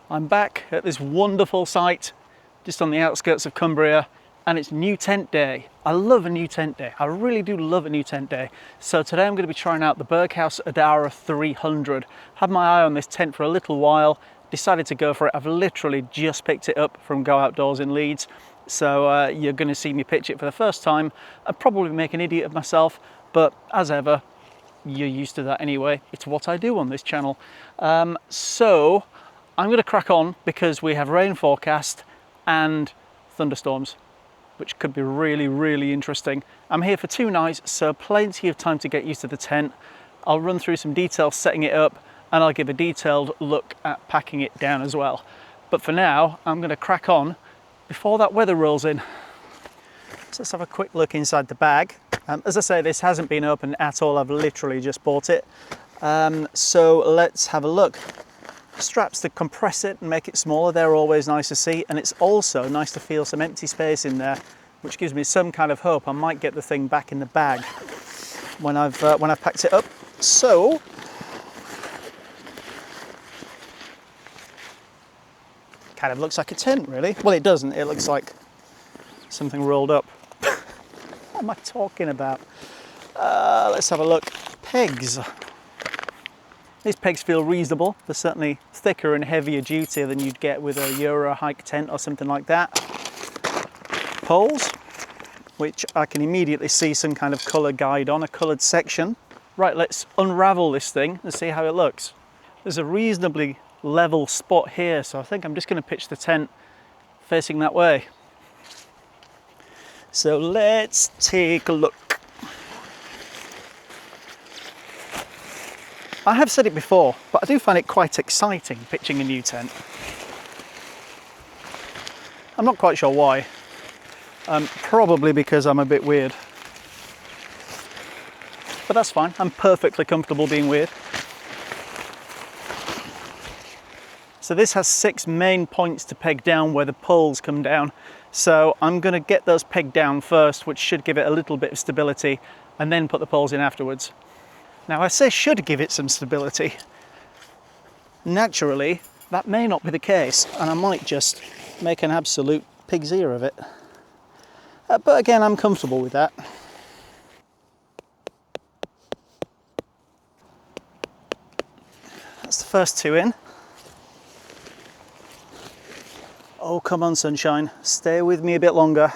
I'm back at this wonderful site just on the outskirts of Cumbria, and it's new tent day. I love a new tent day. I really do love a new tent day. So today I'm going to be trying out the Berghaus Adhara 300. Had my eye on this tent for a little while, decided to go for it. I've literally just picked it up from Go Outdoors in Leeds. So you're going to see me pitch it for the first time. I'd probably make an idiot of myself, but as ever, you're used to that anyway. It's what I do on this channel. So I'm going to crack on because we have rain forecast and thunderstorms, which could be really, really interesting. I'm here for 2 nights, so plenty of time to get used to the tent. I'll run through some details setting it up, and I'll give a detailed look at packing it down as well. But for now, I'm going to crack on before that weather rolls in. So let's have a quick look inside the bag. As I say, this hasn't been opened at all. I've literally just bought it. So let's have a look. Straps to compress it and make it smaller, they're always nice to see, and it's also nice to feel some empty space in there, which gives me some kind of hope I might get the thing back in the bag when I've packed it up. So kind of looks like a tent, really. Well, it doesn't. It looks like something rolled up. What am I talking about? Let's have a look. Pegs. These pegs feel reasonable. They're certainly thicker and heavier duty than you'd get with a Euro hike tent or something like that. Poles, which I can immediately see some kind of colour guide on, a coloured section. Right, let's unravel this thing and see how it looks. There's a reasonably level spot here, so I think I'm just going to pitch the tent facing that way. So let's take a look. I have said it before, but I do find it quite exciting pitching a new tent. I'm not quite sure why. Probably because I'm a bit weird. But that's fine, I'm perfectly comfortable being weird. So this has 6 main points to peg down where the poles come down. So I'm going to get those pegged down first, which should give it a little bit of stability, and then put the poles in afterwards. Now I say should give it some stability. Naturally, that may not be the case, and I might just make an absolute pig's ear of it. But again, I'm comfortable with that. That's the first 2 in. Oh, come on, sunshine. Stay with me a bit longer.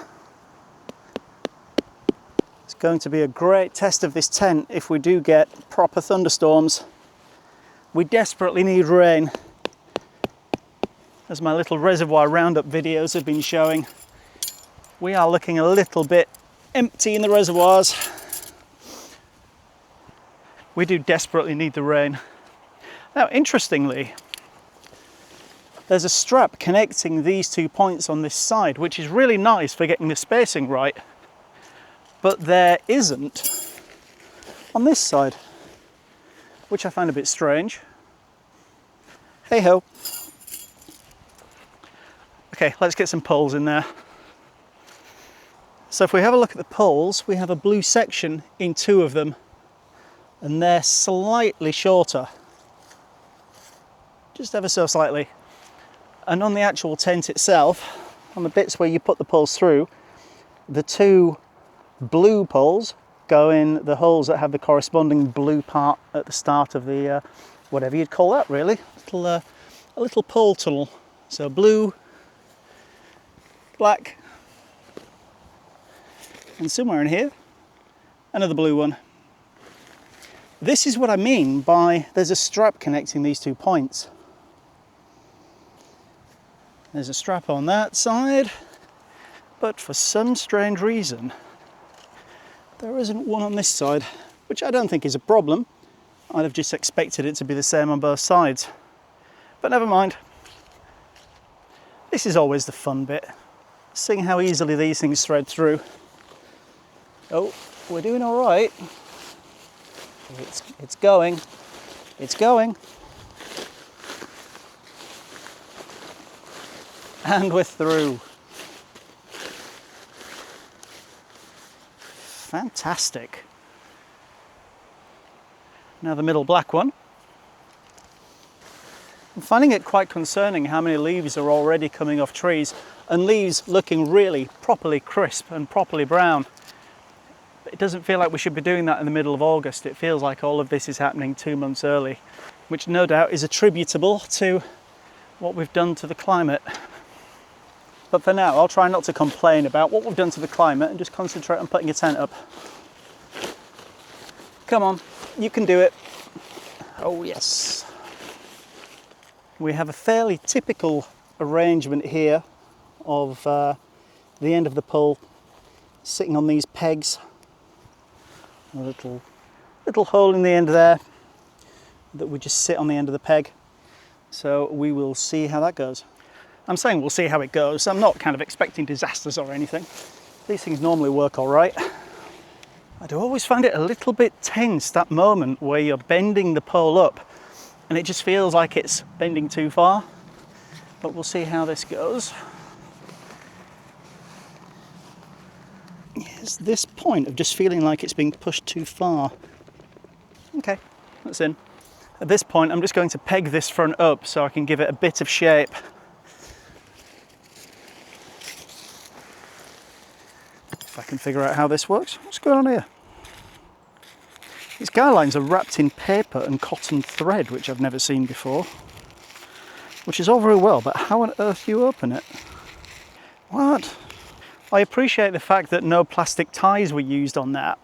It's going to be a great test of this tent if we do get proper thunderstorms. We desperately need rain, as my little reservoir roundup videos have been showing. We are looking a little bit empty in the reservoirs. We do desperately need the rain. Now, interestingly, there's a strap connecting these 2 points on this side, which is really nice for getting the spacing right. But there isn't on this side, which I find a bit strange. Hey ho. Okay, let's get some poles in there. So if we have a look at the poles, we have a blue section in 2 of them, and they're slightly shorter. Just ever so slightly. And on the actual tent itself, on the bits where you put the poles through, the 2 blue poles go in the holes that have the corresponding blue part at the start of the, whatever you'd call that really, a little pole tunnel. So blue, black, and somewhere in here, another blue one. This is what I mean by there's a strap connecting these 2 points. There's a strap on that side, but for some strange reason, there isn't one on this side, which I don't think is a problem. I'd have just expected it to be the same on both sides. But never mind. This is always the fun bit, seeing how easily these things thread through. Oh, we're doing all right. It's going. It's going. And we're through. Fantastic. Now the middle black one. I'm finding it quite concerning how many leaves are already coming off trees, and leaves looking really properly crisp and properly brown. But it doesn't feel like we should be doing that in the middle of August. It feels like all of this is happening 2 months early, which no doubt is attributable to what we've done to the climate. But for now, I'll try not to complain about what we've done to the climate and just concentrate on putting a tent up. Come on, you can do it. Oh yes. We have a fairly typical arrangement here of the end of the pole sitting on these pegs. A little hole in the end there that we just sit on the end of the peg. So we will see how that goes. I'm saying we'll see how it goes. I'm not kind of expecting disasters or anything. These things normally work all right. I do always find it a little bit tense, that moment where you're bending the pole up and it just feels like it's bending too far. But we'll see how this goes. It's this point of just feeling like it's being pushed too far. Okay, that's in. At this point, I'm just going to peg this front up so I can give it a bit of shape. If I can figure out how this works. What's going on here? These guy lines are wrapped in paper and cotton thread, which I've never seen before. Which is all very well, but how on earth do you open it? What? I appreciate the fact that no plastic ties were used on that.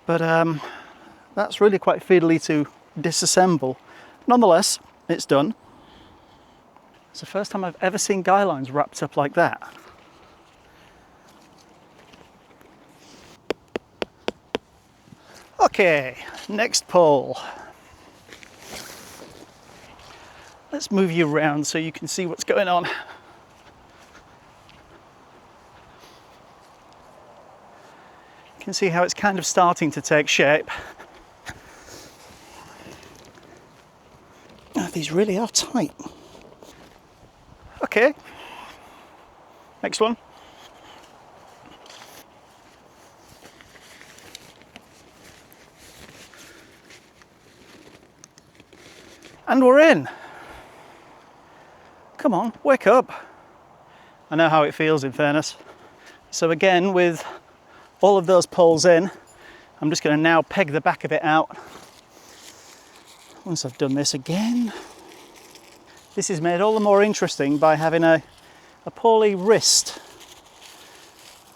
But that's really quite fiddly to disassemble. Nonetheless, it's done. It's the first time I've ever seen guy lines wrapped up like that. Okay, next pole. Let's move you around so you can see what's going on. You can see how it's kind of starting to take shape. Oh, these really are tight. Okay, next one. And we're in. Come on, wake up. I know how it feels, in fairness. So again, with all of those poles in, I'm just going to now peg the back of it out. Once I've done this again. This is made all the more interesting by having a poorly wrist.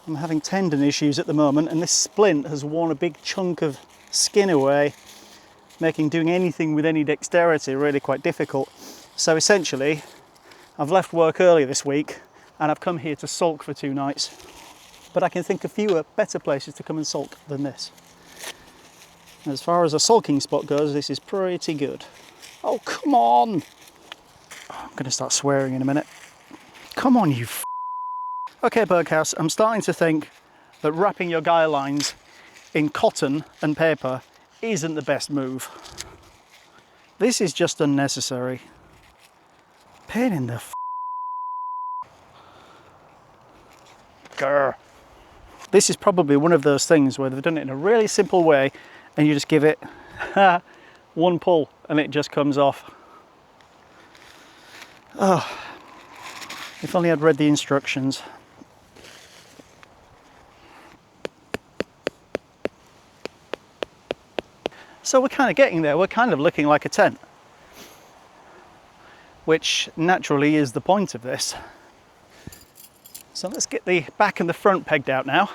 I'm having tendon issues at the moment, and this splint has worn a big chunk of skin away, making doing anything with any dexterity really quite difficult. So essentially, I've left work early this week and I've come here to sulk for 2 nights. But I can think of fewer better places to come and sulk than this. As far as a sulking spot goes, this is pretty good. Oh, come on! I'm going to start swearing in a minute. Come on, you f***. Okay, Berghaus, I'm starting to think that wrapping your guy lines in cotton and paper isn't the best move. This is just unnecessary. Pain in the f***. Grr. This is probably one of those things where they've done it in a really simple way and you just give it one pull and it just comes off. Oh, if only I'd read the instructions. So we're kind of getting there, we're kind of looking like a tent, which naturally is the point of this. So let's get the back and the front pegged out now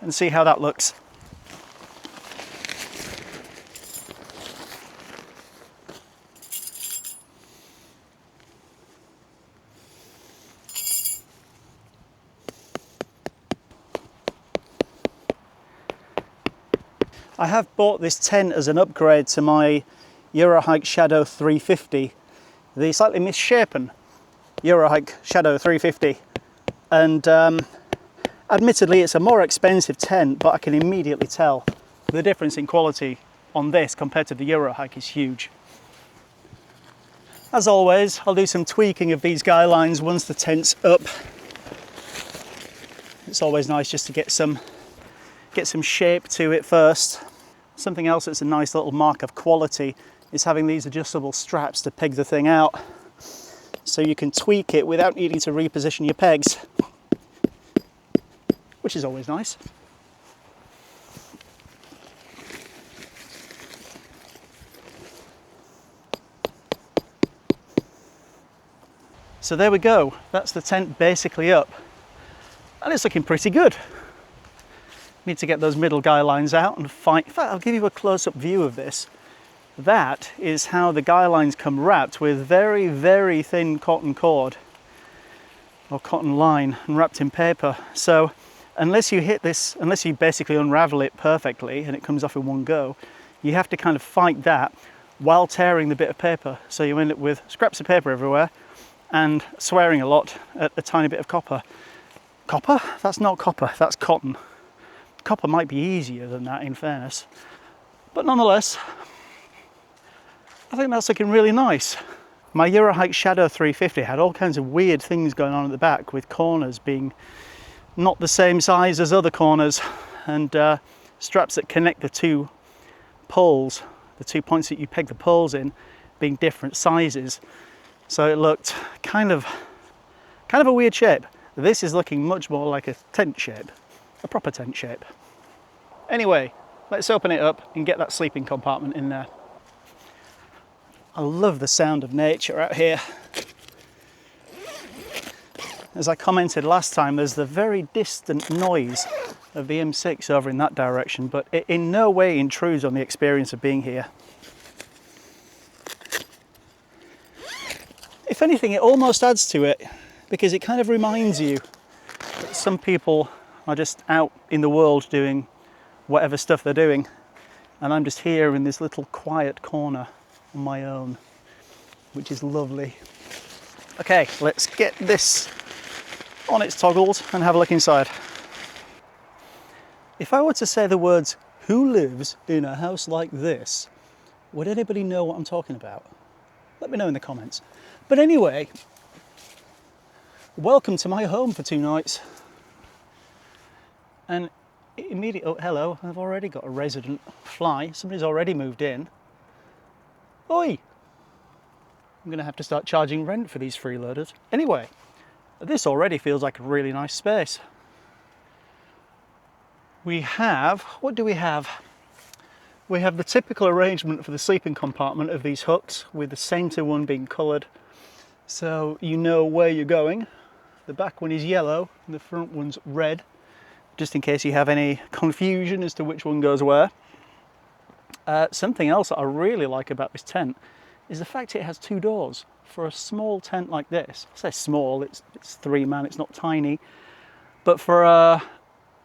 and see how that looks. I have bought this tent as an upgrade to my Eurohike Shadow 350, the slightly misshapen Eurohike Shadow 350. And admittedly it's a more expensive tent, but I can immediately tell the difference in quality on this compared to the Eurohike is huge. As always, I'll do some tweaking of these guy lines once the tent's up. It's always nice just to get some shape to it first. Something else that's a nice little mark of quality is having these adjustable straps to peg the thing out, so you can tweak it without needing to reposition your pegs, which is always nice. So there we go, that's the tent basically up, and it's looking pretty good. Need to get those middle guy lines out and find, in fact I'll give you a close-up view of this. That is how the guy lines come wrapped with very, very thin cotton cord or cotton line and wrapped in paper. So unless you hit this, unless you basically unravel it perfectly and it comes off in one go, you have to kind of fight that while tearing the bit of paper. So you end up with scraps of paper everywhere and swearing a lot at a tiny bit of copper. Copper? That's not copper, that's cotton. Copper might be easier than that in fairness. But nonetheless, I think that's looking really nice. My Eurohike Shadow 350 had all kinds of weird things going on at the back, with corners being not the same size as other corners, and straps that connect the two poles, the 2 points that you peg the poles in, being different sizes. So it looked kind of a weird shape. This is looking much more like a tent shape, a proper tent shape. Anyway, let's open it up and get that sleeping compartment in there. I love the sound of nature out here. As I commented last time, there's the very distant noise of the M6 over in that direction, but it in no way intrudes on the experience of being here. If anything, it almost adds to it, because it kind of reminds you that some people are just out in the world doing whatever stuff they're doing, and I'm just here in this little quiet corner on my own, which is lovely. Okay, let's get this on its toggles and have a look inside. If I were to say the words, "Who lives in a house like this?" would anybody know what I'm talking about? Let me know in the comments. But anyway, welcome to my home for 2 nights. And immediately, oh hello, I've already got a resident fly. Somebody's already moved in. Oi! I'm going to have to start charging rent for these freeloaders. Anyway, this already feels like a really nice space. We have, what do we have? We have the typical arrangement for the sleeping compartment of these hooks, with the centre one being coloured, so you know where you're going. The back one is yellow, and the front one's red, just in case you have any confusion as to which one goes where. Something else that I really like about this tent is the fact it has 2 doors. For a small tent like this, I say small, it's 3-man, it's not tiny, but for a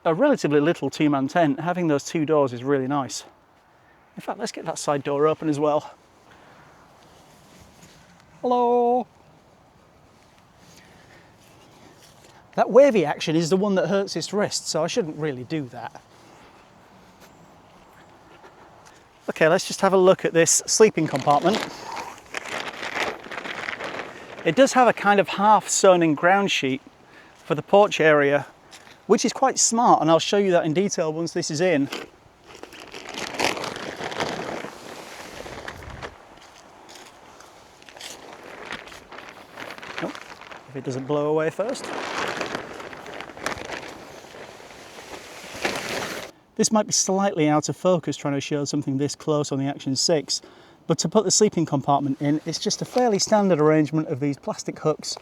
relatively little 2-man tent, having those 2 doors is really nice. In fact, let's get that side door open as well. Hello! That wavy action is the one that hurts its wrist, so I shouldn't really do that. Okay, let's just have a look at this sleeping compartment. It does have a kind of half sewn in ground sheet for the porch area, which is quite smart, and I'll show you that in detail once this is in. Oh, if it doesn't blow away first. This might be slightly out of focus trying to show something this close on the Action 6, but to put the sleeping compartment in, it's just a fairly standard arrangement of these plastic hooks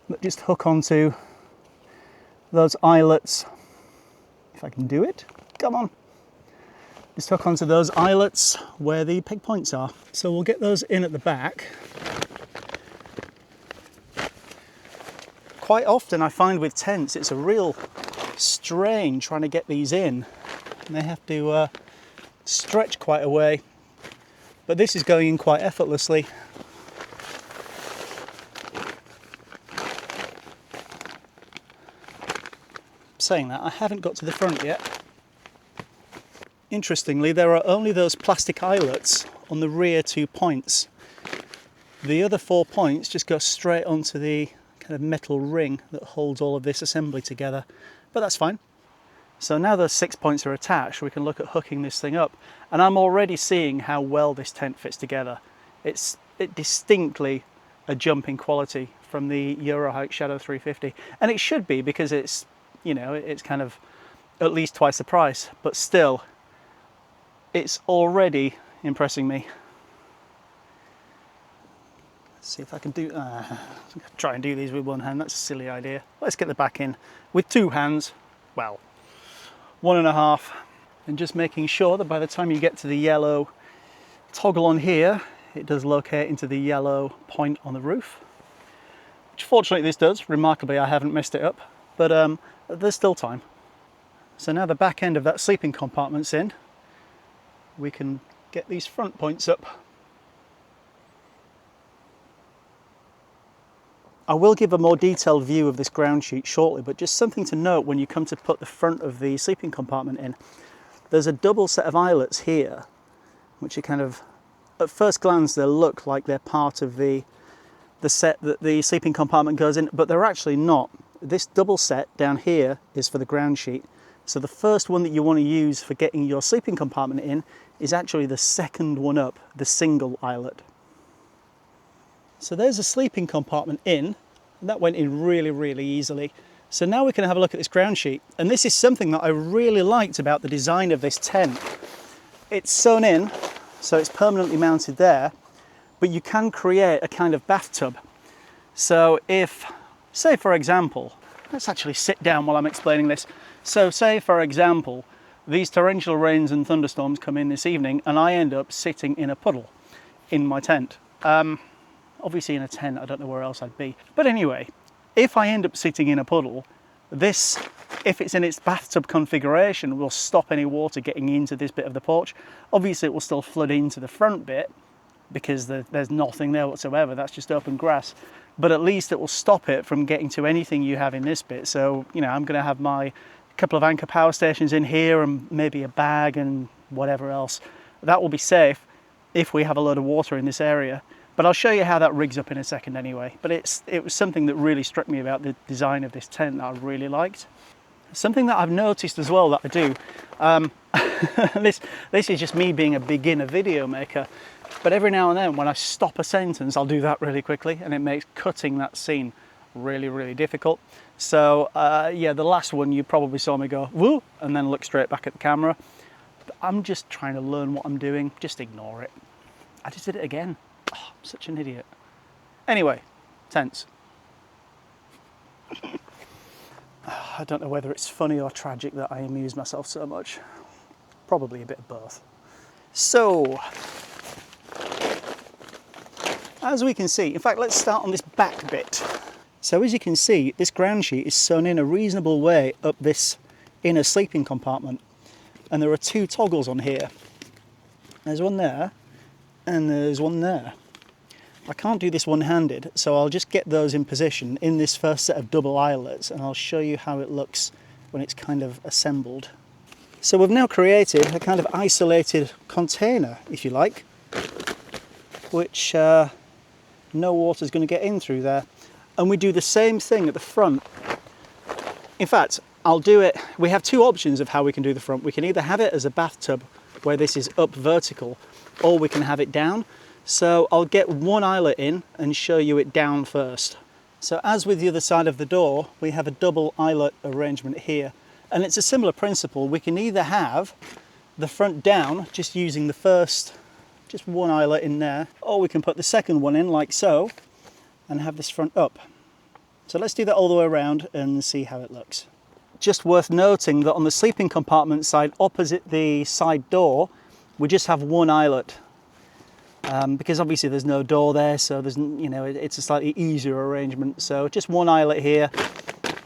that just hook onto those eyelets. If I can do it, come on. Just hook onto those eyelets where the peg points are. So we'll get those in at the back. Quite often I find with tents it's a real strain trying to get these in. And they have to stretch quite a way, but this is going in quite effortlessly. Saying that, I haven't got to the front yet. Interestingly, there are only those plastic eyelets on the rear 2 points. The other 4 points just go straight onto the kind of metal ring that holds all of this assembly together, but that's fine. So now those 6 points are attached, we can look at hooking this thing up. And I'm already seeing how well this tent fits together. It's distinctly a jump in quality from the Eurohike Shadow 350. And it should be, because it's, you know, it's kind of at least twice the price, but still, it's already impressing me. Let's see if I can do, try and do these with one hand, that's a silly idea. Let's get the back in with two hands, well, 1.5, and just making sure that by the time you get to the yellow toggle on here, it does locate into the yellow point on the roof, which fortunately this does. Remarkably, I haven't messed it up, but there's still time. So now the back end of that sleeping compartment's in, we can get these front points up. I will give a more detailed view of this ground sheet shortly, but just something to note when you come to put the front of the sleeping compartment in. There's a double set of eyelets here, which are kind of, at first glance, they look like they're part of the set that the sleeping compartment goes in, but they're actually not. This double set down here is for the ground sheet. So the first one that you want to use for getting your sleeping compartment in is actually the second one up, the single eyelet. So there's a sleeping compartment in, and that went in really, really easily. So now we can have a look at this ground sheet. And this is something that I really liked about the design of this tent. It's sewn in, so it's permanently mounted there, but you can create a kind of bathtub. So if, say for example, let's actually sit down while I'm explaining this. So say for example, these torrential rains and thunderstorms come in this evening and I end up sitting in a puddle in my tent. Obviously in a tent, I don't know where else I'd be. But anyway, if I end up sitting in a puddle, this, if it's in its bathtub configuration, will stop any water getting into this bit of the porch. Obviously it will still flood into the front bit because there's nothing there whatsoever, that's just open grass. But at least it will stop it from getting to anything you have in this bit. So, you know, I'm gonna have my couple of anchor power stations in here and maybe a bag and whatever else. That will be safe if we have a load of water in this area. But I'll show you how that rigs up in a second anyway. But it was something that really struck me about the design of this tent that I really liked. Something that I've noticed as well that I do, this is just me being a beginner video maker, but every now and then when I stop a sentence, I'll do that really quickly and it makes cutting that scene really, really difficult. So yeah, the last one you probably saw me go, woo, and then look straight back at the camera. But I'm just trying to learn what I'm doing, just ignore it. I just did it again. Oh, I'm such an idiot. Anyway, tents. I don't know whether it's funny or tragic that I amuse myself so much. Probably a bit of both. So, as we can see, in fact, let's start on this back bit. So as you can see, this ground sheet is sewn in a reasonable way up this inner sleeping compartment. And there are two toggles on here. There's one there, and there's one there. I can't do this one-handed, so I'll just get those in position in this first set of double eyelets, and I'll show you how it looks when it's kind of assembled. So we've now created a kind of isolated container, if you like, which no water's going to get in through there. And we do the same thing at the front. In fact, I'll do it, we have two options of how we can do the front. We can either have it as a bathtub where this is up vertical, or we can have it down. So I'll get one eyelet in and show you it down first. So as with the other side of the door, we have a double eyelet arrangement here. And it's a similar principle. We can either have the front down, just using the first, just one eyelet in there, or we can put the second one in like so, and have this front up. So let's do that all the way around and see how it looks. Just worth noting that on the sleeping compartment side, opposite the side door, we just have one eyelet. Because obviously there's no door there, so there's, you know, it's a slightly easier arrangement. So just one eyelet here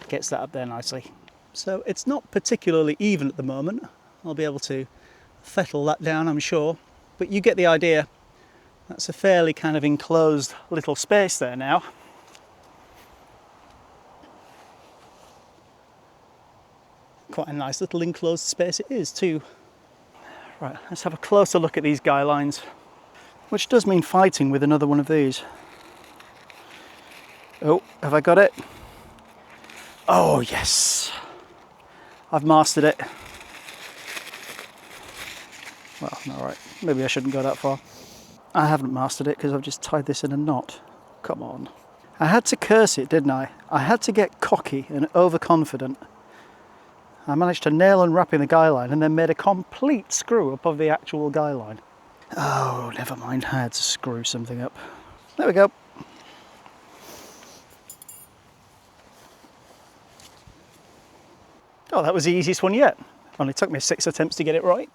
gets that up there nicely. So it's not particularly even at the moment. I'll be able to fettle that down, I'm sure, but you get the idea. That's a fairly kind of enclosed little space there now. Quite a nice little enclosed space it is too. Right, let's have a closer look at these guy lines. Which does mean fighting with another one of these. Oh, have I got it? Oh, yes. I've mastered it. Well, all right, maybe I shouldn't go that far. I haven't mastered it because I've just tied this in a knot. Come on. I had to curse it, didn't I? I had to get cocky and overconfident. I managed to nail unwrapping the guy line and then made a complete screw up of the actual guy line. Oh, never mind, I had to screw something up. There we go. Oh, that was the easiest one yet. Only took me 6 attempts to get it right.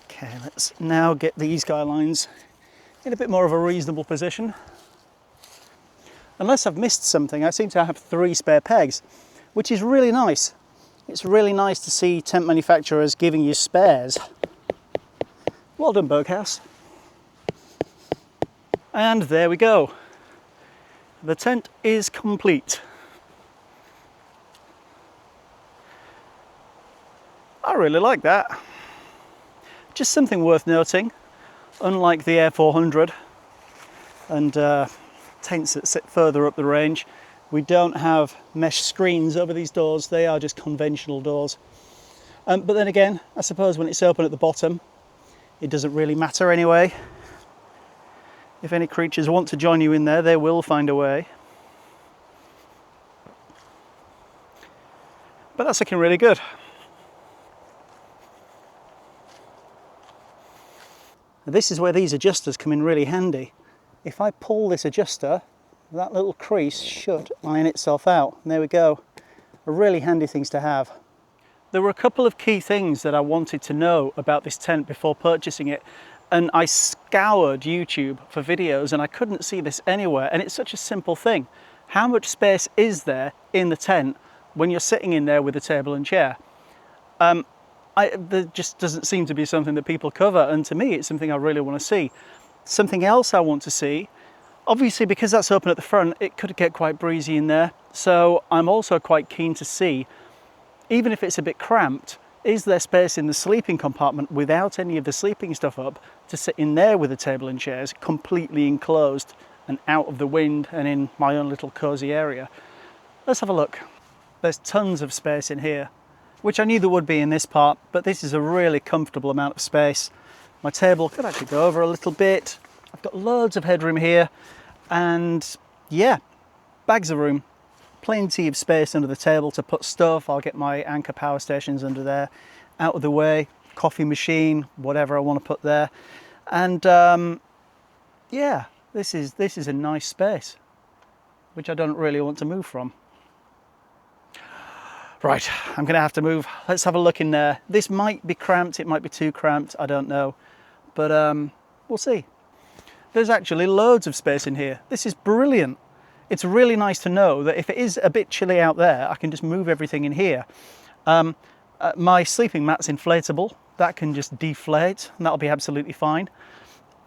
Okay, let's now get these guy lines in a bit more of a reasonable position. Unless I've missed something, I seem to have 3 spare pegs, which is really nice. It's really nice to see tent manufacturers giving you spares. Well done, Berghaus. And there we go. The tent is complete. I really like that. Just something worth noting, unlike the Air 400 and tents that sit further up the range, we don't have mesh screens over these doors. They are just conventional doors. But then again, I suppose when it's open at the bottom, it doesn't really matter anyway. If any creatures want to join you in there, they will find a way. But that's looking really good. This is where these adjusters come in really handy. If I pull this adjuster, that little crease should iron itself out. And there we go. Really handy things to have. There were a couple of key things that I wanted to know about this tent before purchasing it. And I scoured YouTube for videos and I couldn't see this anywhere. And it's such a simple thing. How much space is there in the tent when you're sitting in there with a table and chair? There just doesn't seem to be something that people cover. And to me, it's something I really want to see. Something else I want to see, obviously because that's open at the front, it could get quite breezy in there. So I'm also quite keen to see, even if it's a bit cramped, is there space in the sleeping compartment without any of the sleeping stuff up to sit in there with a table and chairs, completely enclosed and out of the wind and in my own little cozy area. Let's have a look. There's tons of space in here, which I knew there would be in this part, but this is a really comfortable amount of space. My table could actually go over a little bit. I've got loads of headroom here and yeah, bags of room. Plenty of space under the table to put stuff. I'll get my Anchor power stations under there, out of the way, coffee machine, whatever I want to put there. And yeah, this is a nice space, which I don't really want to move from. Right, I'm gonna have to move. Let's have a look in there. This might be cramped, it might be too cramped, I don't know. But we'll see. There's actually loads of space in here. This is brilliant. It's really nice to know that if it is a bit chilly out there, I can just move everything in here. My sleeping mat's inflatable. That can just deflate and that'll be absolutely fine.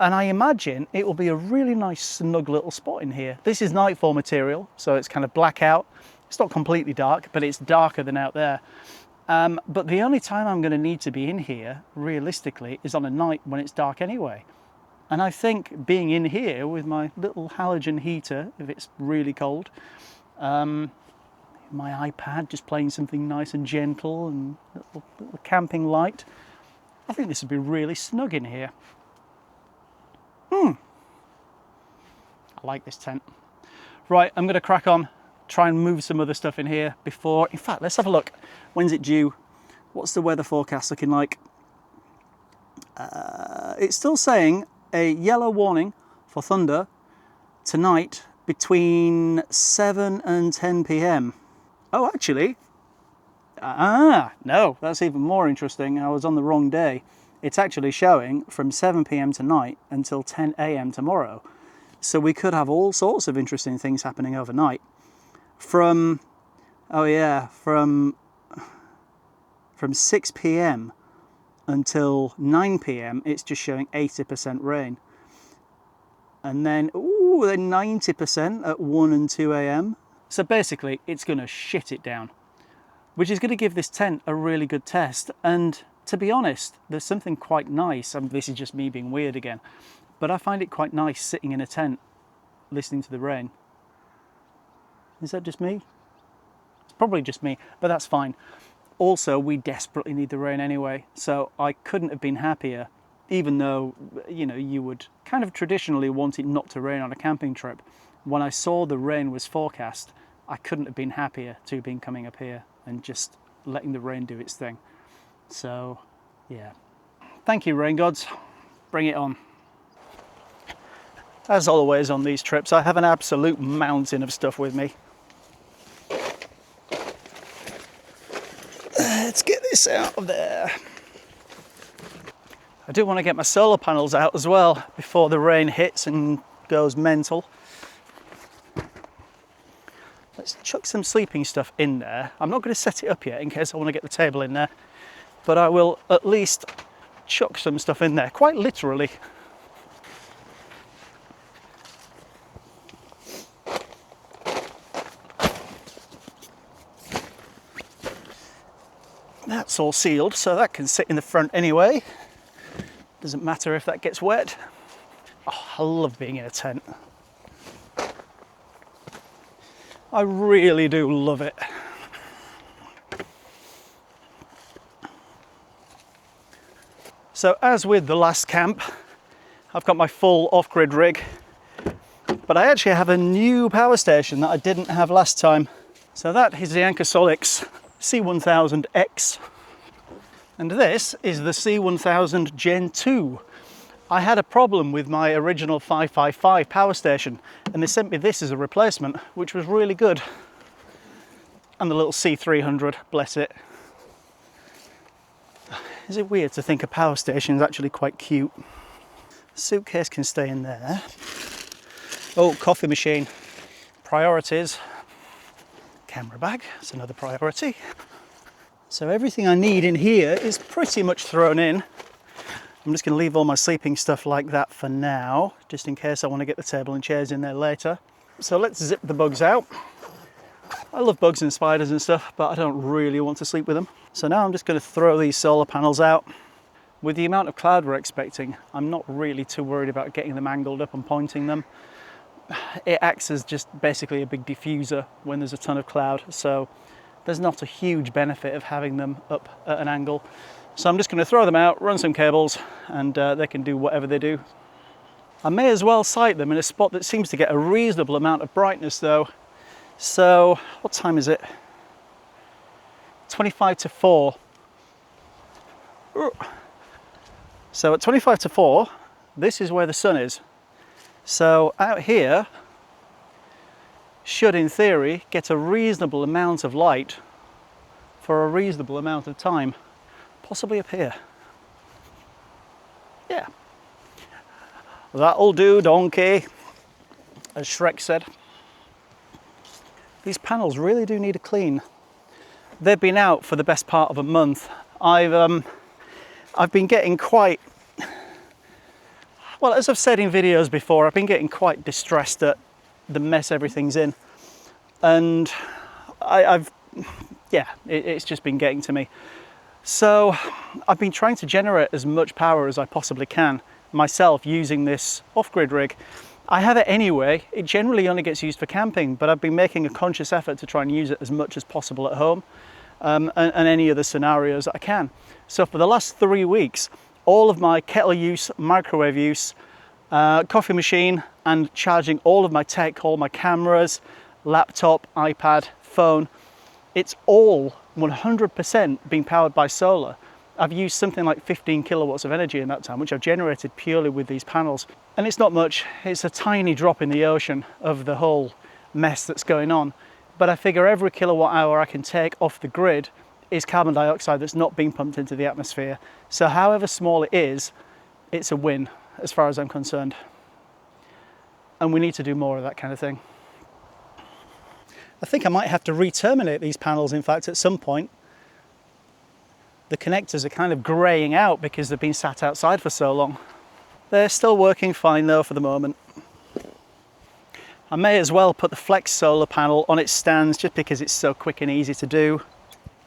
And I imagine it will be a really nice snug little spot in here. This is nightfall material, so it's kind of black out. It's not completely dark, but it's darker than out there. But the only time I'm going to need to be in here, realistically, is on a night when it's dark anyway. And I think being in here with my little halogen heater, if it's really cold, my iPad just playing something nice and gentle and little camping light, I think this would be really snug in here. I like this tent. Right, I'm going to crack on, try and move some other stuff in here before. In fact, let's have a look. When's it due? What's the weather forecast looking like? It's still saying a yellow warning for thunder tonight between 7 and 10 p.m. Oh, actually, no, that's even more interesting. I was on the wrong day. It's actually showing from 7 p.m. tonight until 10 a.m. tomorrow. So we could have all sorts of interesting things happening overnight. From 6 p.m. until 9 p.m. it's just showing 80% rain. And then, then 90% at 1 and 2 a.m. So basically, it's going to shit it down, which is going to give this tent a really good test. And to be honest, there's something quite nice. I mean, this is just me being weird again, but I find it quite nice sitting in a tent, listening to the rain. Is that just me? It's probably just me, but that's fine. Also, we desperately need the rain anyway, so I couldn't have been happier, even though, you know, you would kind of traditionally want it not to rain on a camping trip. When I saw the rain was forecast, I couldn't have been happier to have been coming up here and just letting the rain do its thing. So, yeah. Thank you, rain gods. Bring it on. As always on these trips, I have an absolute mountain of stuff with me. Let's get this out of there. I do want to get my solar panels out as well before the rain hits and goes mental. Let's chuck some sleeping stuff in there. I'm not going to set it up yet in case I want to get the table in there, but I will at least chuck some stuff in there, quite literally. That's all sealed, so that can sit in the front anyway. Doesn't matter if that gets wet. Oh, I love being in a tent. I really do love it. So as with the last camp, I've got my full off-grid rig, but I actually have a new power station that I didn't have last time. So that is the Anchorsolix C1000X, and this is the C1000 Gen 2. I had a problem with my original 555 power station, and they sent me this as a replacement, which was really good. And the little C300, bless it. Is it weird to think a power station is actually quite cute? Suitcase can stay in there. Oh, coffee machine. Priorities. Camera bag, that's another priority. So everything I need in here is pretty much thrown in. I'm just going to leave all my sleeping stuff like that for now, just in case I want to get the table and chairs in there later. So let's zip the bugs out. I love bugs and spiders and stuff, but I don't really want to sleep with them. So now I'm just going to throw these solar panels out. With the amount of cloud we're expecting, I'm not really too worried about getting them angled up and pointing them. It acts as just basically a big diffuser when there's a ton of cloud, so there's not a huge benefit of having them up at an angle. So I'm just going to throw them out, run some cables, and they can do whatever they do. I may as well site them in a spot that seems to get a reasonable amount of brightness though. So what time is it? 25 to 4. So at 25 to 4, this is where the sun is. So out here should in theory get a reasonable amount of light for a reasonable amount of time. Possibly up here. Yeah. That'll do, donkey, as Shrek said. These panels really do need a clean. They've been out for the best part of a month. I've been getting quite, well, as I've said in videos before, I've been getting quite distressed at the mess everything's in. And it's just been getting to me. So I've been trying to generate as much power as I possibly can myself using this off-grid rig. I have it anyway. It generally only gets used for camping, but I've been making a conscious effort to try and use it as much as possible at home and any other scenarios that I can. So for the last 3 weeks, all of my kettle use, microwave use, coffee machine, and charging all of my tech, all my cameras, laptop, iPad, phone, it's all 100% being powered by solar. I've used something like 15 kilowatts of energy in that time, which I've generated purely with these panels. And it's not much, it's a tiny drop in the ocean of the whole mess that's going on. But I figure every kilowatt hour I can take off the grid is carbon dioxide that's not being pumped into the atmosphere. So however small it is, it's a win as far as I'm concerned. And we need to do more of that kind of thing. I think I might have to re-terminate these panels, in fact, at some point. The connectors are kind of greying out because they've been sat outside for so long. They're still working fine though for the moment. I may as well put the flex solar panel on its stands just because it's so quick and easy to do.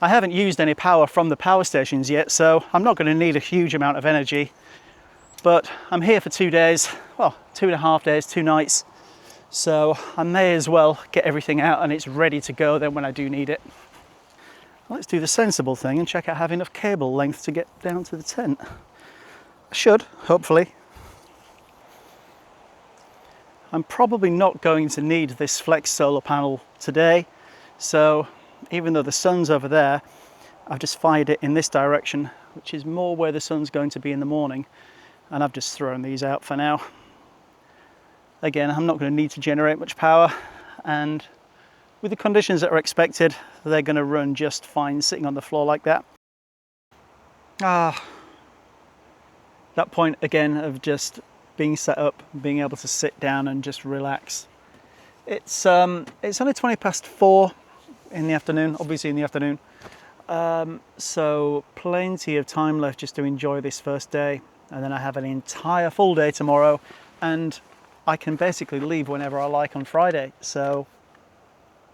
I haven't used any power from the power stations yet, so I'm not going to need a huge amount of energy. But I'm here for 2 days, well, 2.5 days, 2 nights. So I may as well get everything out and it's ready to go then when I do need it. Let's do the sensible thing and check out have enough cable length to get down to the tent. I should, hopefully. I'm probably not going to need this flex solar panel today, so even though the sun's over there, I've just fired it in this direction, which is more where the sun's going to be in the morning, and I've just thrown these out for now. Again, I'm not going to need to generate much power, and with the conditions that are expected, they're going to run just fine sitting on the floor like that. That point again of just being set up, being able to sit down and just relax. It's only 4:20 in the afternoon, obviously in the afternoon. So plenty of time left just to enjoy this first day, and then I have an entire full day tomorrow, and I can basically leave whenever I like on Friday. So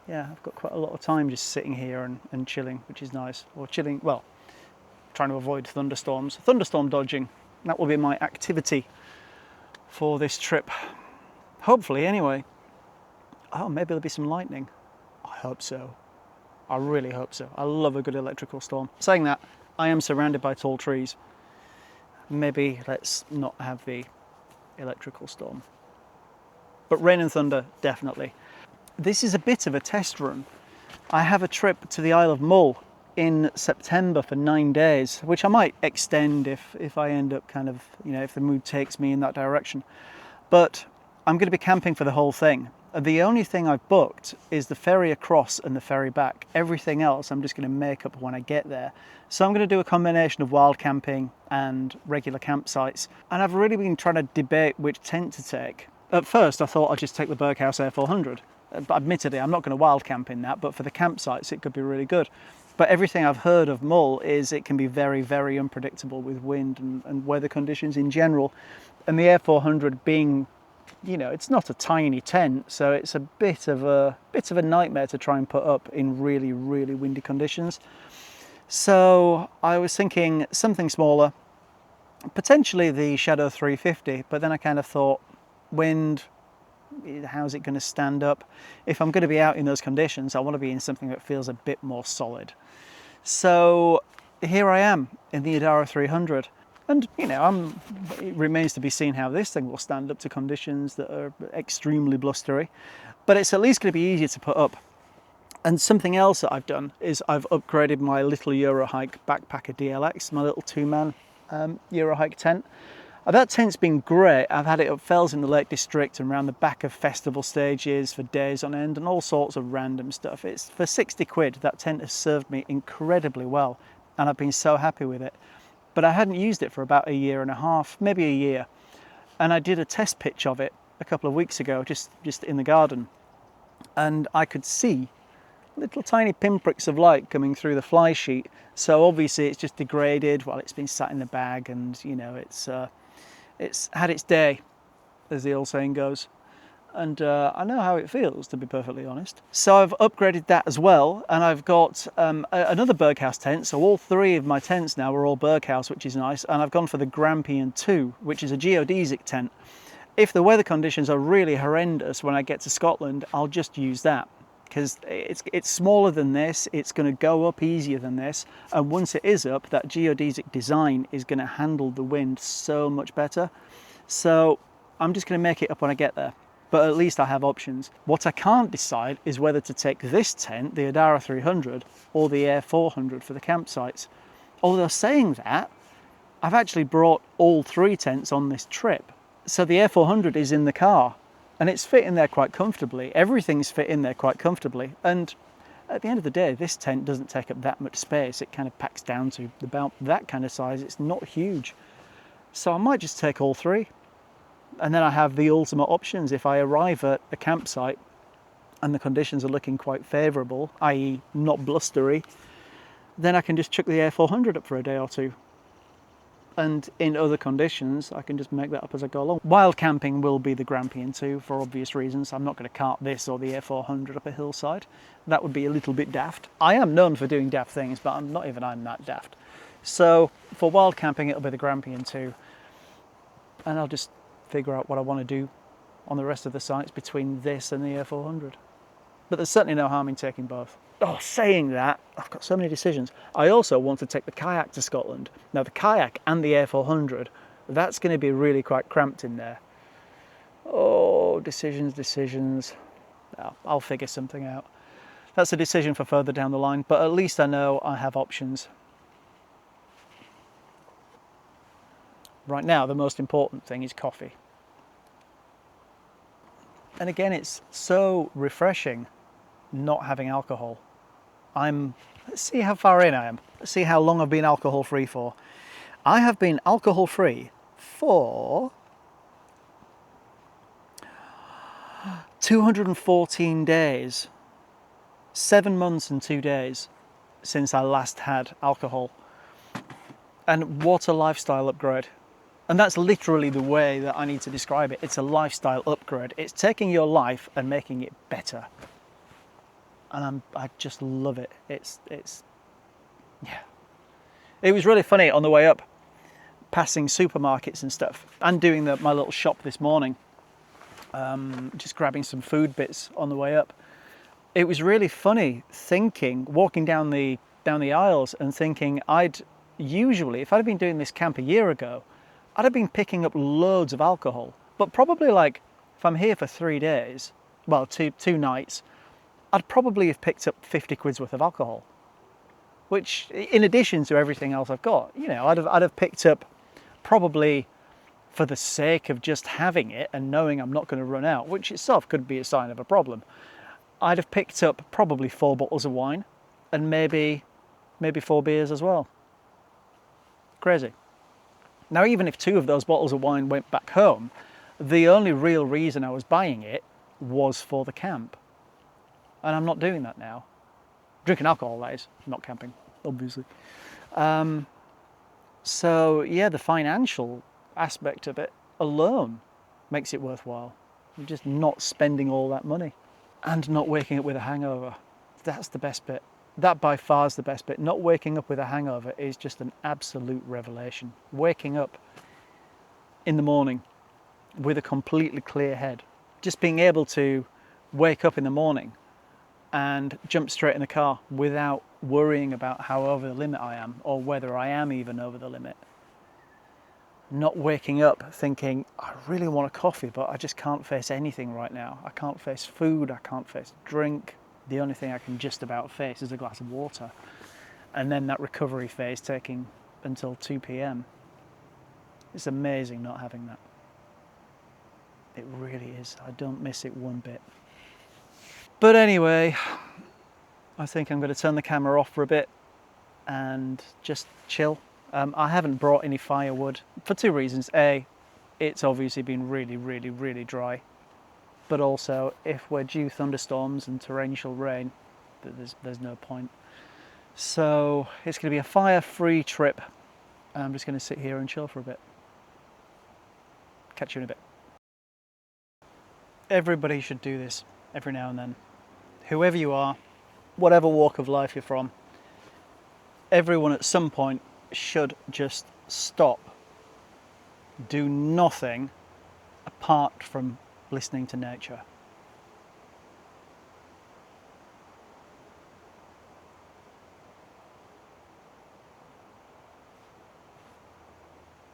yeah, I've got quite a lot of time just sitting here and chilling, which is nice. Or chilling, well, trying to avoid thunderstorms. Thunderstorm dodging, that will be my activity for this trip. Hopefully, anyway. Oh, maybe there'll be some lightning. I hope so. I really hope so. I love a good electrical storm. Saying that, I am surrounded by tall trees. Maybe let's not have the electrical storm. But rain and thunder, definitely. This is a bit of a test run. I have a trip to the Isle of Mull in September for 9 days, which I might extend if I end up kind of, if the mood takes me in that direction. But I'm going to be camping for the whole thing. The only thing I've booked is the ferry across and the ferry back. Everything else I'm just going to make up when I get there. So I'm going to do a combination of wild camping and regular campsites. And I've really been trying to debate which tent to take. At first I thought I'd just take the Berghaus A400. But admittedly, I'm not going to wild camp in that, but for the campsites it could be really good. But everything I've heard of Mull is it can be very, very unpredictable with wind and weather conditions in general. And the A400 being, it's not a tiny tent, so it's a bit of a nightmare to try and put up in really, really windy conditions. So I was thinking something smaller, potentially the Shadow 350, but then I kind of thought, wind, how's it going to stand up? If I'm going to be out in those conditions, I want to be in something that feels a bit more solid. So here I am in the Adhara 300. And, it remains to be seen how this thing will stand up to conditions that are extremely blustery. But it's at least going to be easier to put up. And something else that I've done is I've upgraded my little Eurohike Backpacker DLX, my little two-man Eurohike tent. That tent's been great. I've had it up fells in the Lake District and around the back of festival stages for days on end and all sorts of random stuff. It's for 60 quid, that tent has served me incredibly well and I've been so happy with it. But I hadn't used it for about 1.5 years, maybe a year. And I did a test pitch of it a couple of weeks ago, just in the garden. And I could see little tiny pinpricks of light coming through the fly sheet. So obviously it's just degraded while it's been sat in the bag and, it's had its day, as the old saying goes. And I know how it feels, to be perfectly honest. So I've upgraded that as well, and I've got another Berghaus tent. So all 3 of my tents now are all Berghaus, which is nice. And I've gone for the Grampian 2, which is a geodesic tent. If the weather conditions are really horrendous when I get to Scotland, I'll just use that. Because it's smaller than this, it's going to go up easier than this, and once it is up, that geodesic design is going to handle the wind so much better. So I'm just going to make it up when I get there, but at least I have options. What I can't decide is whether to take this tent, the Adhara 300, or the A400 for the campsites. Although saying that, I've actually brought all 3 tents on this trip. So the A400 is in the car. And it's fit in there quite comfortably. Everything's fit in there quite comfortably. And at the end of the day, this tent doesn't take up that much space. It kind of packs down to about that kind of size. It's not huge. So I might just take all 3. And then I have the ultimate options. If I arrive at a campsite and the conditions are looking quite favourable, i.e. not blustery, then I can just chuck the A400 up for a day or 2. And in other conditions, I can just make that up as I go along. Wild camping will be the Grampian 2 for obvious reasons. I'm not going to cart this or the A400 up a hillside. That would be a little bit daft. I am known for doing daft things, but I'm that daft. So for wild camping, it'll be the Grampian 2. And I'll just figure out what I want to do on the rest of the sites between this and the A400. But there's certainly no harm in taking both. Oh, saying that, I've got so many decisions. I also want to take the kayak to Scotland. Now the kayak and the A400, that's going to be really quite cramped in there. Oh, decisions. Oh, I'll figure something out. That's a decision for further down the line, but at least I know I have options. Right now, the most important thing is coffee. And again, it's so refreshing not having alcohol. Let's see how far in I am. Let's see how long I've been alcohol free for. I have been alcohol free for 214 days. 7 months and 2 days since I last had alcohol. And what a lifestyle upgrade. And that's literally the way that I need to describe it. It's a lifestyle upgrade. It's taking your life and making it better. And I just love it. Yeah. It was really funny on the way up, passing supermarkets and stuff, and doing my little shop this morning, just grabbing some food bits on the way up. It was really funny walking down the aisles and thinking usually, if I'd been doing this camp a year ago, I'd have been picking up loads of alcohol. But probably like, if I'm here for 3 days, well, two nights, I'd probably have picked up 50 quid's worth of alcohol. Which, in addition to everything else I've got, I'd have picked up probably for the sake of just having it and knowing I'm not going to run out, which itself could be a sign of a problem. I'd have picked up probably 4 bottles of wine and maybe 4 beers as well. Crazy. Now, even if 2 of those bottles of wine went back home, the only real reason I was buying it was for the camp. And I'm not doing that now. Drinking alcohol, that is, not camping, obviously. So, yeah, the financial aspect of it alone makes it worthwhile. You're just not spending all that money and not waking up with a hangover. That's the best bit. That by far is the best bit. Not waking up with a hangover is just an absolute revelation. Waking up in the morning with a completely clear head. Just being able to wake up in the morning and jump straight in the car without worrying about how over the limit I am or whether I am even over the limit. Not waking up thinking, I really want a coffee, but I just can't face anything right now. I can't face food, I can't face drink. The only thing I can just about face is a glass of water. And then that recovery phase taking until 2 p.m. It's amazing not having that. It really is. I don't miss it one bit. But anyway, I think I'm going to turn the camera off for a bit and just chill. I haven't brought any firewood for 2 reasons. A, it's obviously been really, really, really dry. But also, if we're due thunderstorms and torrential rain, there's no point. So it's going to be a fire-free trip. I'm just going to sit here and chill for a bit. Catch you in a bit. Everybody should do this every now and then. Whoever you are, whatever walk of life you're from, everyone at some point should just stop. Do nothing apart from listening to nature.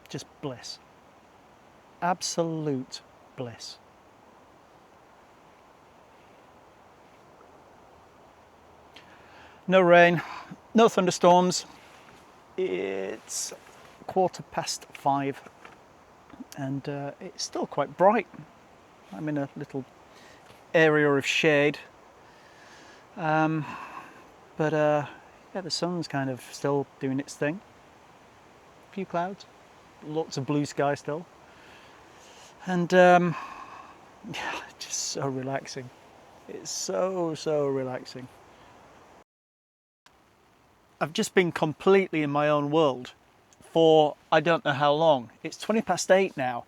Just bliss. Absolute bliss. No rain, no thunderstorms. It's 5:15 and it's still quite bright. I'm in a little area of shade, but yeah, the sun's kind of still doing its thing. A few clouds, lots of blue sky still, and yeah, just so relaxing. It's so relaxing. I've just been completely in my own world for I don't know how long. It's 8:20 now,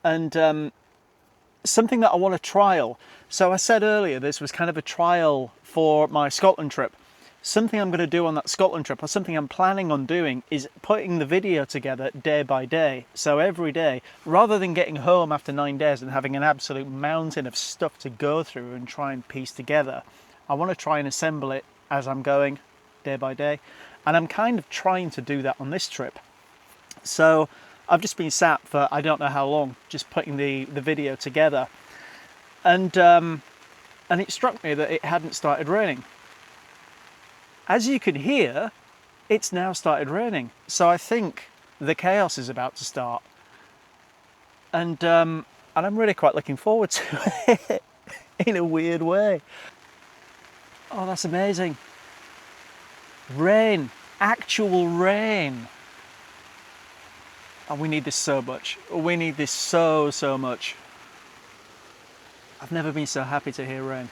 and something that I want to trial. So I said earlier this was kind of a trial for my Scotland trip. something I'm going to do on that Scotland trip, or something I'm planning on doing, is putting the video together day by day. So every day, rather than getting home after 9 days and having an absolute mountain of stuff to go through and try and piece together, I want to try and assemble it as I'm going, day by day. And I'm kind of trying to do that on this trip. So I've just been sat for I don't know how long, just putting the video together. And it struck me that it hadn't started raining. As you can hear, it's now started raining. So I think the chaos is about to start. And I'm really quite looking forward to it in a weird way. Oh, that's amazing. Rain, actual rain. And we need this so much. We need this so much. I've never been so happy to hear rain.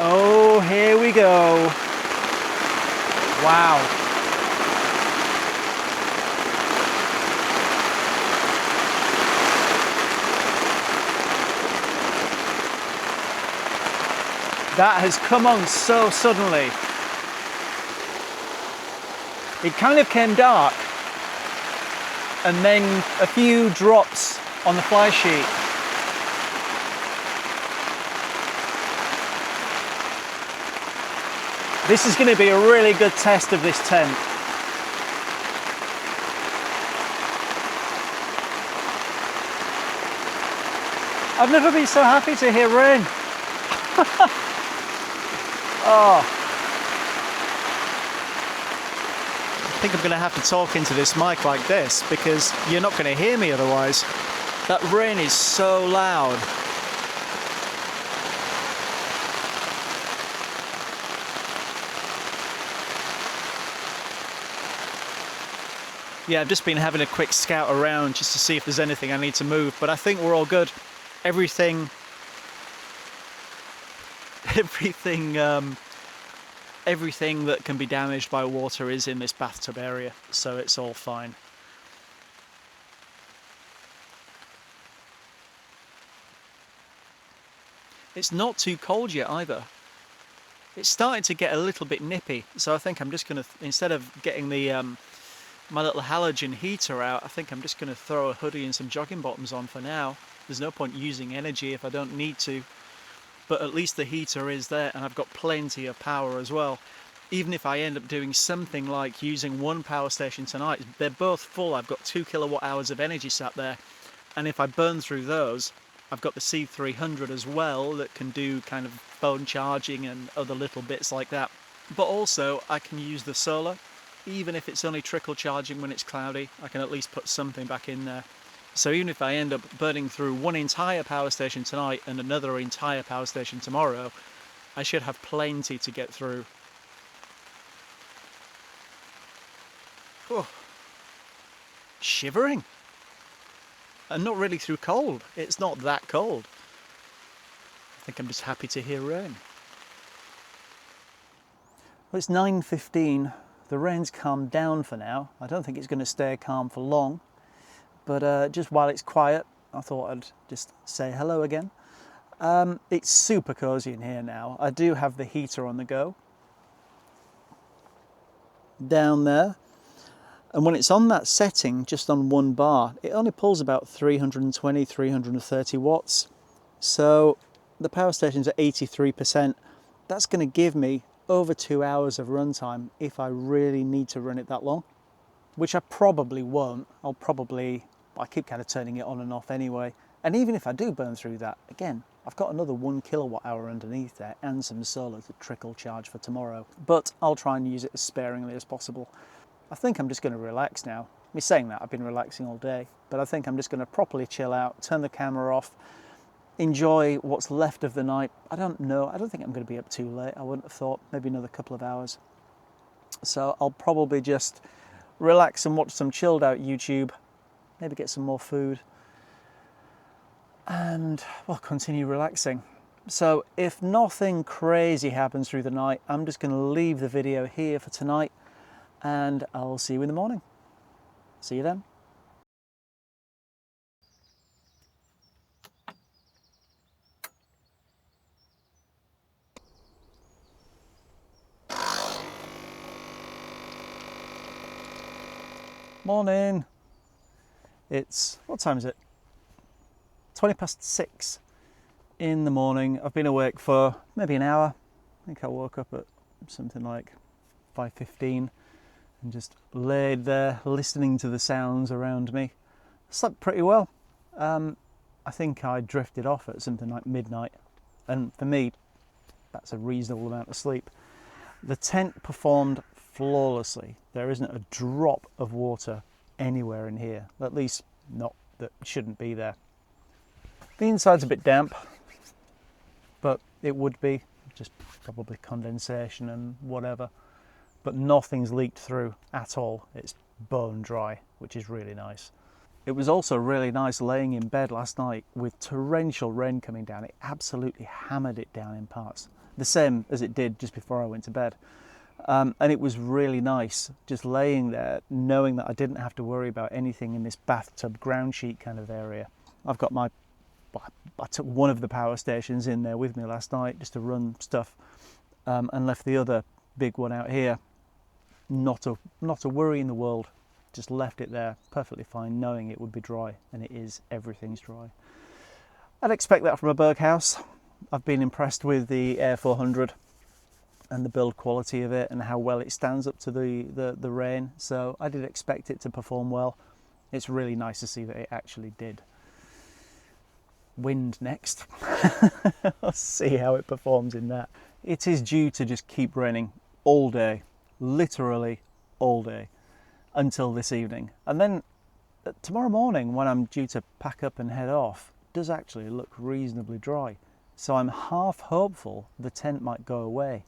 Oh, here we go. Wow. That has come on so suddenly. It kind of came dark, and then a few drops on the fly sheet. This is going to be a really good test of this tent. I've never been so happy to hear rain. Oh. I think I'm going to have to talk into this mic like this because you're not going to hear me otherwise. That rain is so loud. Yeah, I've just been having a quick scout around just to see if there's anything I need to move, but I think we're all good. Everything that can be damaged by water is in this bathtub area, so it's all fine. It's not too cold yet either. It's starting to get a little bit nippy, so I think I'm just going to, instead of getting the my little halogen heater out, I think I'm just going to throw a hoodie and some jogging bottoms on for now. There's no point using energy if I don't need to, but at least the heater is there and I've got plenty of power as well. Even if I end up doing something like using one power station tonight, they're both full. I've got 2 kilowatt hours of energy sat there, and if I burn through those, I've got the C300 as well that can do kind of phone charging and other little bits like that. But also I can use the solar. Even if it's only trickle charging when it's cloudy, I can at least put something back in there. So even if I end up burning through one entire power station tonight and another entire power station tomorrow, I should have plenty to get through. Oh, shivering. And not really through cold. It's not that cold. I think I'm just happy to hear rain. Well, it's 9:15. The rain's calmed down for now. I don't think it's going to stay calm for long, but just while it's quiet, I thought I'd just say hello again. It's super cozy in here now. I do have the heater on the go down there, and when it's on that setting, just on one bar, it only pulls about 320, 330 watts. So the power station's at 83%. That's going to give me over 2 hours of runtime if I really need to run it that long, which I probably won't. I keep kind of turning it on and off anyway. And even if I do burn through that, again, I've got another 1 kilowatt hour underneath there and some solar to trickle charge for tomorrow. But I'll try and use it as sparingly as possible. I think I'm just going to relax now. Me saying that, I've been relaxing all day, but I think I'm just going to properly chill out, turn the camera off, enjoy what's left of the night. I don't know. I don't think I'm going to be up too late. I wouldn't have thought. Maybe another couple of hours. So I'll probably just relax and watch some chilled out YouTube, maybe get some more food, and well, continue relaxing. So if nothing crazy happens through the night, I'm just going to leave the video here for tonight, and I'll see you in the morning. See you then. Morning. It's, what time is it? 6:20 in the morning. I've been awake for maybe an hour. I think I woke up at something like 5:15 and just laid there listening to the sounds around me. Slept pretty well. I think I drifted off at something like midnight, and for me that's a reasonable amount of sleep. The tent performed flawlessly. There isn't a drop of water anywhere in here, at least not that shouldn't be there. The inside's a bit damp, but it would be just probably condensation and whatever, but nothing's leaked through at all. It's bone dry, which is really nice. It was also really nice laying in bed last night with torrential rain coming down. It absolutely hammered it down in parts, the same as it did just before I went to bed. And it was really nice just laying there knowing that I didn't have to worry about anything in this bathtub ground sheet kind of area. I've got I took one of the power stations in there with me last night just to run stuff, and left the other big one out here. Not a worry in the world. Just left it there perfectly fine, knowing it would be dry, and it is. Everything's dry. I'd expect that from a Berghaus. I've been impressed with the Air 400 and the build quality of it and how well it stands up to the rain, so I did expect it to perform well. It's really nice to see that it actually did. Wind next. Let's see how it performs in that. It is due to just keep raining all day, literally all day, until this evening. And then tomorrow morning, when I'm due to pack up and head off, it does actually look reasonably dry. So I'm half hopeful the tent might go away,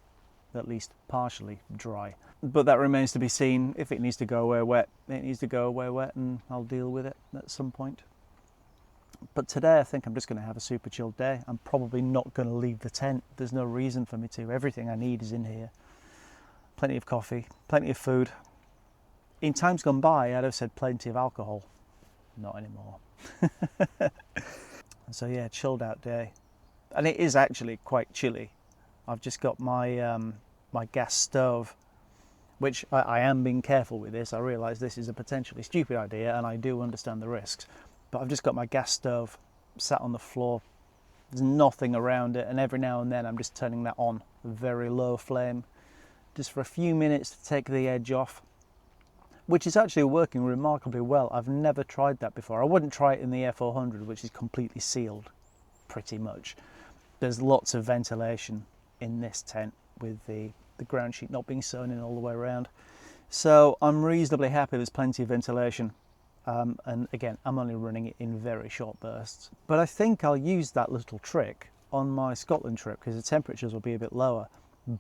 at least partially dry. But that remains to be seen. If it needs to go away wet, it needs to go away wet, and I'll deal with it at some point. But today I think I'm just going to have a super chilled day. I'm probably not going to leave the tent. There's no reason for me to. Everything I need is in here. Plenty of coffee, plenty of food. In times gone by, I'd have said plenty of alcohol. Not anymore. So yeah, chilled out day. And it is actually quite chilly. I've just got my my gas stove, which I am being careful with this. I realise this is a potentially stupid idea, and I do understand the risks. But I've just got my gas stove sat on the floor. There's nothing around it, and every now and then I'm just turning that on, a very low flame, just for a few minutes to take the edge off, which is actually working remarkably well. I've never tried that before. I wouldn't try it in the Air 400, which is completely sealed, pretty much. There's lots of ventilation in this tent with the ground sheet not being sewn in all the way around. So I'm reasonably happy there's plenty of ventilation. And again, I'm only running it in very short bursts. But I think I'll use that little trick on my Scotland trip because the temperatures will be a bit lower.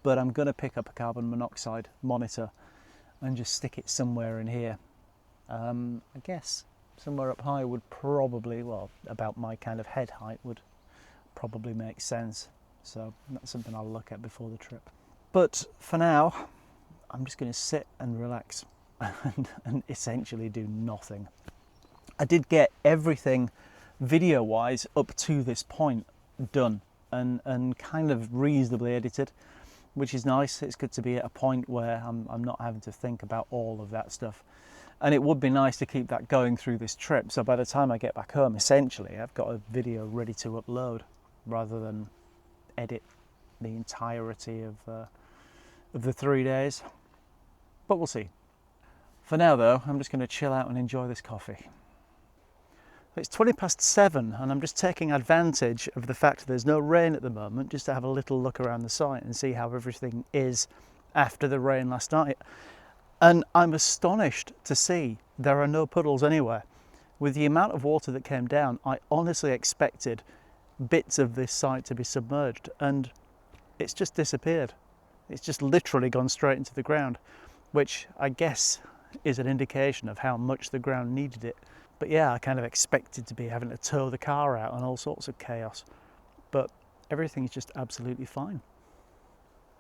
But I'm going to pick up a carbon monoxide monitor and just stick it somewhere in here. I guess somewhere up high would probably, well, about my kind of head height would probably make sense. So that's something I'll look at before the trip. But for now, I'm just going to sit and relax and essentially do nothing. I did get everything video-wise up to this point done and kind of reasonably edited, which is nice. It's good to be at a point where I'm not having to think about all of that stuff. And it would be nice to keep that going through this trip. So by the time I get back home, essentially, I've got a video ready to upload rather than edit the entirety of the 3 days. But we'll see. For now, though, I'm just going to chill out and enjoy this coffee. It's 7:20 and I'm just taking advantage of the fact that there's no rain at the moment just to have a little look around the site and see how everything is after the rain last night. And I'm astonished to see there are no puddles anywhere. With the amount of water that came down, I honestly expected bits of this site to be submerged, and it's just disappeared. It's just literally gone straight into the ground, which I guess is an indication of how much the ground needed it. But yeah, I kind of expected to be having to tow the car out and all sorts of chaos, but everything's just absolutely fine.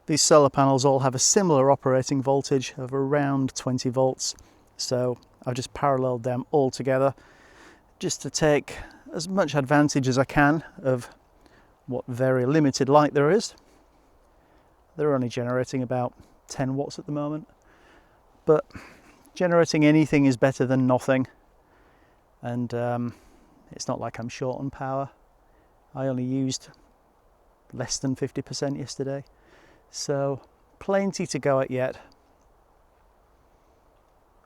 These solar panels all have a similar operating voltage of around 20 volts, so I've just paralleled them all together just to take as much advantage as I can of what very limited light there is. They're only generating about 10 watts at the moment, but Generating anything is better than nothing, and it's not like I'm short on power. I only used less than 50% yesterday, so plenty to go at yet.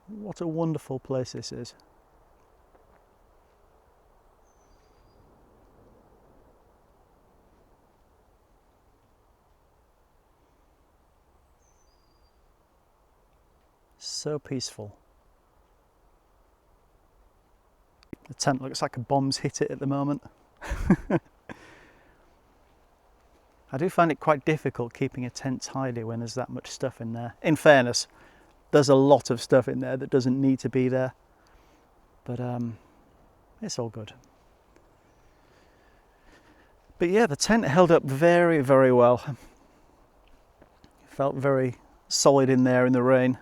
What a wonderful place this is. So peaceful. The tent looks like a bomb's hit it at the moment. I do find it quite difficult keeping a tent tidy when there's that much stuff in there. In fairness, there's a lot of stuff in there that doesn't need to be there, but it's all good. But yeah, the tent held up very, very well. It felt very solid in there in the rain,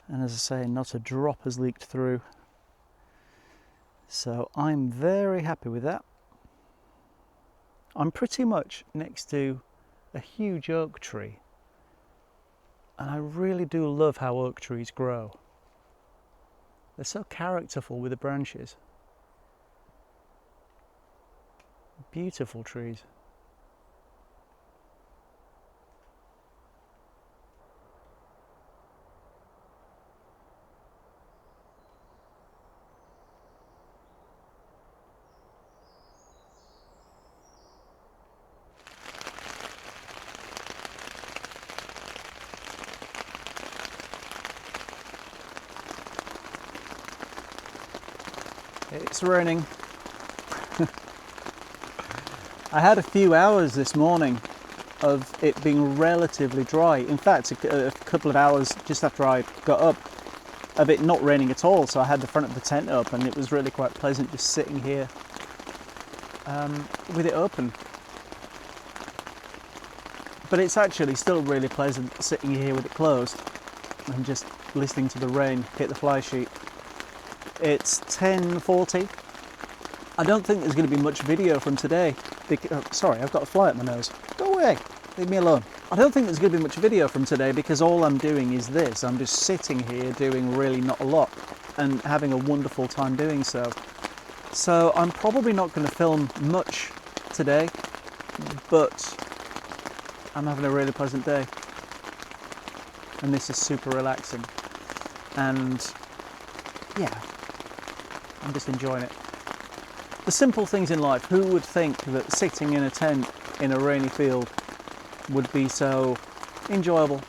and as I say, not a drop has leaked through. So I'm very happy with that. I'm pretty much next to a huge oak tree, and I really do love how oak trees grow. They're so characterful with the branches. Beautiful trees. It's raining. I had a few hours this morning of it being relatively dry. In fact, a couple of hours just after I got up of it not raining at all. So I had the front of the tent up, and it was really quite pleasant just sitting here with it open. But it's actually still really pleasant sitting here with it closed and just listening to the rain hit the fly sheet. It's 10:40. I don't think there's going to be much video from today. Sorry, I've got a fly at my nose. Go away, leave me alone. I don't think there's going to be much video from today because all I'm doing is this. I'm just sitting here doing really not a lot and having a wonderful time doing so. So I'm probably not going to film much today, but I'm having a really pleasant day. And this is super relaxing. And yeah, I'm just enjoying it. The simple things in life. Who would think that sitting in a tent in a rainy field would be so enjoyable?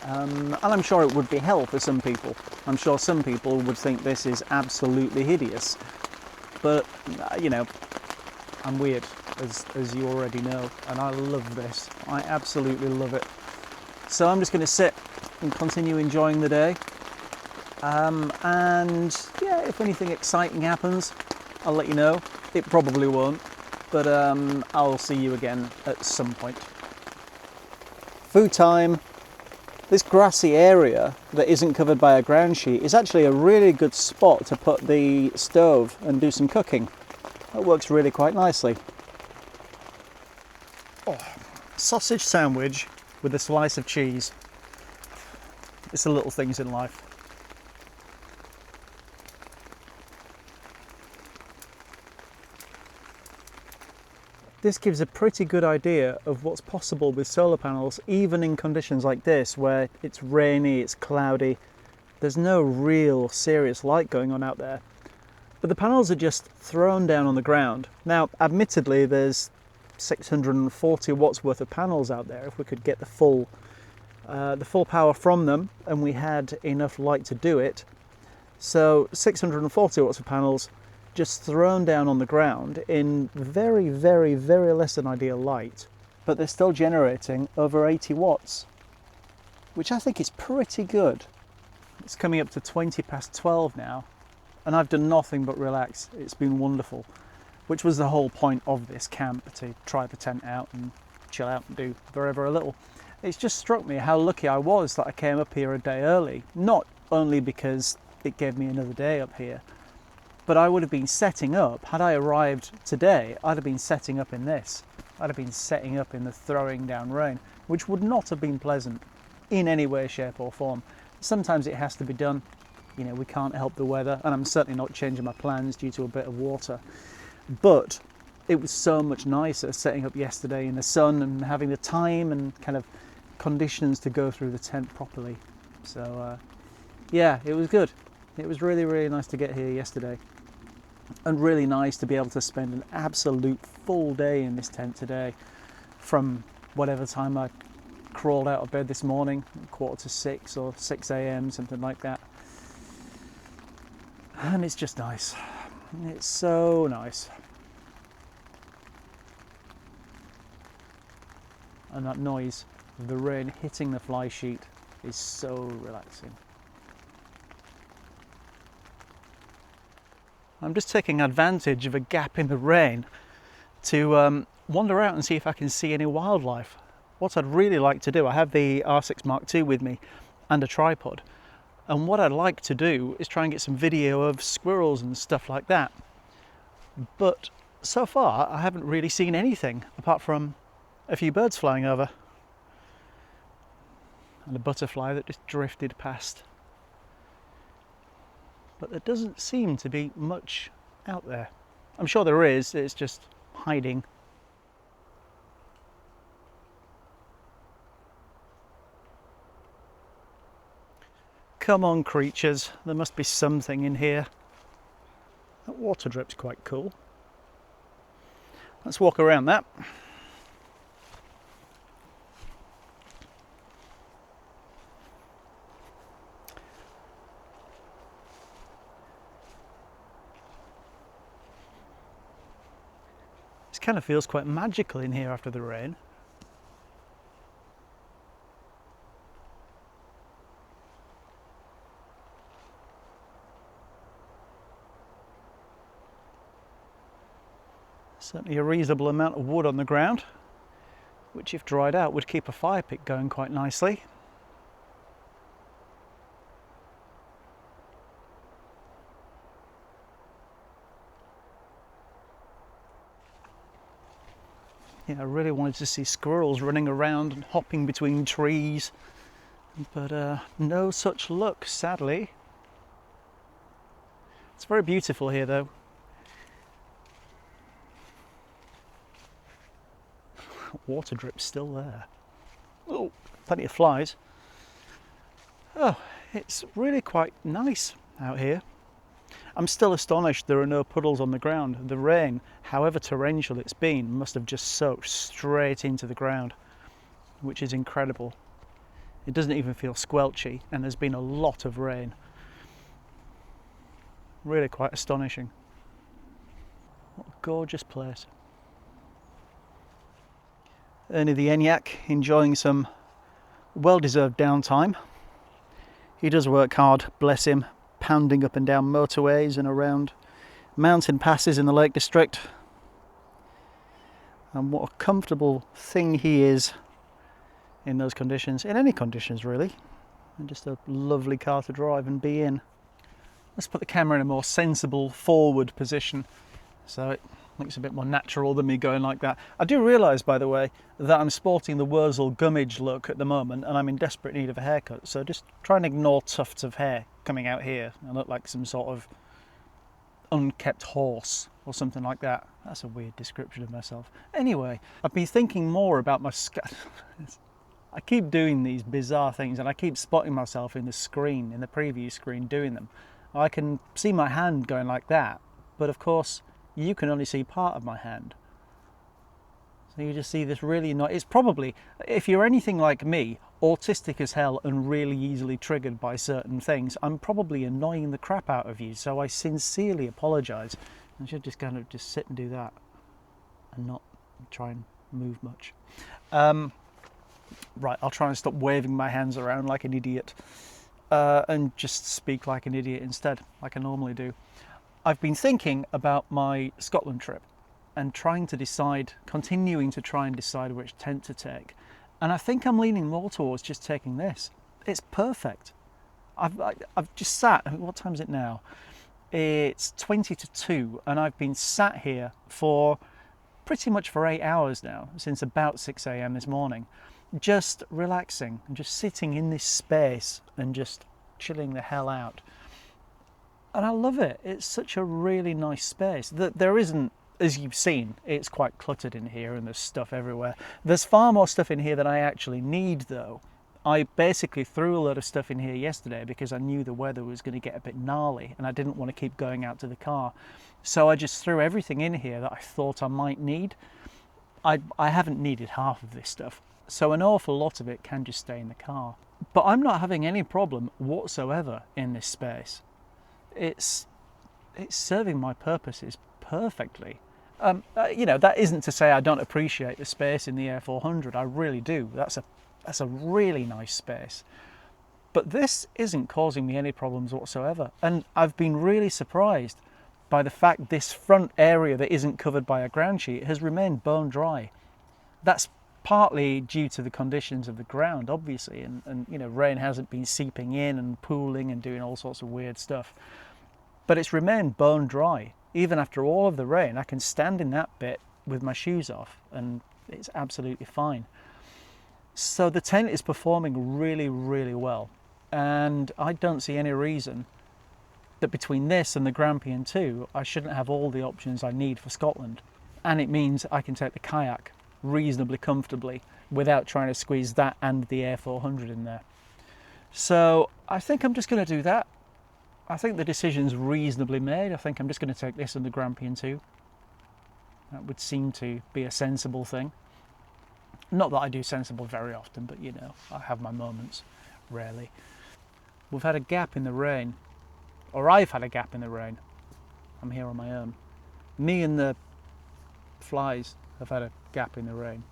And I'm sure it would be hell for some people. I'm sure some people would think this is absolutely hideous. But, you know, I'm weird, as you already know, and I love this. I absolutely love it. So I'm just going to sit and continue enjoying the day. And yeah, if anything exciting happens, I'll let you know. It probably won't, but I'll see you again at some point. Food time. This grassy area that isn't covered by a ground sheet is actually a really good spot to put the stove and do some cooking. That works really quite nicely. Oh, sausage sandwich with a slice of cheese. It's the little things in life. This gives a pretty good idea of what's possible with solar panels, even in conditions like this, where it's rainy, it's cloudy, there's no real serious light going on out there. But the panels are just thrown down on the ground. Now, admittedly, there's 640 watts worth of panels out there. If we could get the full power from them, and we had enough light to do it. So 640 watts of panels just thrown down on the ground in very, very, very less than ideal light, but they're still generating over 80 watts, which I think is pretty good. It's coming up to 20 past 12 now, and I've done nothing but relax. It's been wonderful, which was the whole point of this camp, to try the tent out and chill out and do very, very little. It's just struck me how lucky I was that I came up here a day early, not only because it gave me another day up here, but I would have been setting up. Had I arrived today, I'd have been setting up in this. I'd have been setting up in the throwing down rain, which would not have been pleasant in any way, shape or form. Sometimes it has to be done. You know, we can't help the weather, and I'm certainly not changing my plans due to a bit of water. But it was so much nicer setting up yesterday in the sun and having the time and kind of conditions to go through the tent properly. So yeah, it was good. It was really, really nice to get here yesterday, and really nice to be able to spend an absolute full day in this tent today, from whatever time I crawled out of bed this morning, 5:45 or 6 a.m, something like that. And it's just nice. It's so nice. And that noise of the rain hitting the fly sheet is so relaxing. I'm just taking advantage of a gap in the rain to wander out and see if I can see any wildlife. What I'd really like to do, I have the R6 Mark II with me and a tripod, and what I'd like to do is try and get some video of squirrels and stuff like that. But so far I haven't really seen anything apart from a few birds flying over and a butterfly that just drifted past. But there doesn't seem to be much out there. I'm sure there is, it's just hiding. Come on, creatures, there must be something in here. That water drip's quite cool. Let's walk around that. This kind of feels quite magical in here after the rain. Certainly a reasonable amount of wood on the ground, which if dried out would keep a fire pit going quite nicely. Yeah, I really wanted to see squirrels running around and hopping between trees, but no such luck, sadly. It's very beautiful here though. Water drip's still there. Oh, plenty of flies. Oh, it's really quite nice out here. I'm still astonished there are no puddles on the ground. The rain, however torrential it's been, must have just soaked straight into the ground, which is incredible. It doesn't even feel squelchy, and there's been a lot of rain. Really quite astonishing. What a gorgeous place. Ernie the Eniac enjoying some well-deserved downtime. He does work hard, bless him, pounding up and down motorways and around mountain passes in the Lake District. And what a comfortable thing he is in those conditions, in any conditions really. And just a lovely car to drive and be in. Let's put the camera in a more sensible forward position so it looks a bit more natural than me going like that. I do realise, by the way, that I'm sporting the Wurzel Gummidge look at the moment and I'm in desperate need of a haircut, so just try and ignore tufts of hair coming out here. I look like some sort of unkept horse or something like that. That's a weird description of myself. Anyway, I've been thinking more about my I keep doing these bizarre things and I keep spotting myself in the screen, in the preview screen, doing them. I can see my hand going like that, but of course you can only see part of my hand. So you just see this really it's probably, if you're anything like me, autistic as hell and really easily triggered by certain things, I'm probably annoying the crap out of you, so I sincerely apologise. I should just kind of just sit and do that and not try and move much. Right, I'll try and stop waving my hands around like an idiot and just speak like an idiot instead, like I normally do. I've been thinking about my Scotland trip and continuing to try and decide which tent to take. And I think I'm leaning more towards just taking this. It's perfect. I've just sat, what time is it now? It's 20 to 2 and I've been sat here for pretty much for 8 hours now, since about 6 a.m. this morning, just relaxing and just sitting in this space and just chilling the hell out. And I love it. It's such a really nice space. There isn't, as you've seen, it's quite cluttered in here and there's stuff everywhere. There's far more stuff in here than I actually need though. I basically threw a lot of stuff in here yesterday because I knew the weather was going to get a bit gnarly and I didn't want to keep going out to the car. So I just threw everything in here that I thought I might need. I haven't needed half of this stuff, so an awful lot of it can just stay in the car. But I'm not having any problem whatsoever in this space. It's serving my purposes perfectly. You know, that isn't to say I don't appreciate the space in the Air 400. I really do. That's a really nice space. But this isn't causing me any problems whatsoever. And I've been really surprised by the fact this front area that isn't covered by a ground sheet has remained bone dry. That's partly due to the conditions of the ground, obviously, and you know, rain hasn't been seeping in and pooling and doing all sorts of weird stuff. But it's remained bone dry. Even after all of the rain, I can stand in that bit with my shoes off and it's absolutely fine. So the tent is performing really, really well. And I don't see any reason that between this and the Grampian 2, I shouldn't have all the options I need for Scotland. And it means I can take the kayak reasonably comfortably without trying to squeeze that and the Air 400 in there. So I think I'm just going to do that. I think the decision's reasonably made. I think I'm just going to take this and the Grampian 2. That would seem to be a sensible thing. Not that I do sensible very often, but you know, I have my moments, rarely. We've had a gap in the rain, or I've had a gap in the rain. I'm here on my own. Me and the flies have had a gap in the rain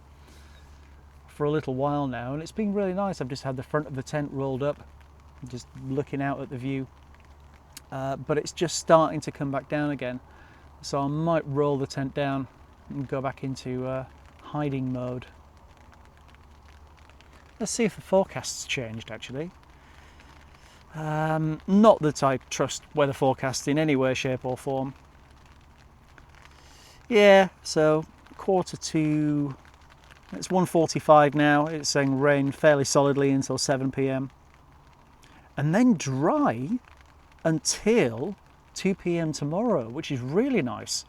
for a little while now, and it's been really nice. I've just had the front of the tent rolled up, just looking out at the view. But it's just starting to come back down again. So I might roll the tent down and go back into hiding mode. Let's see if the forecast's changed actually. Not that I trust weather forecasts in any way, shape or form. Yeah, so 1:45, it's 1:45 now. It's saying rain fairly solidly until 7 p.m. and then dry until 2 p.m. tomorrow, which is really nice.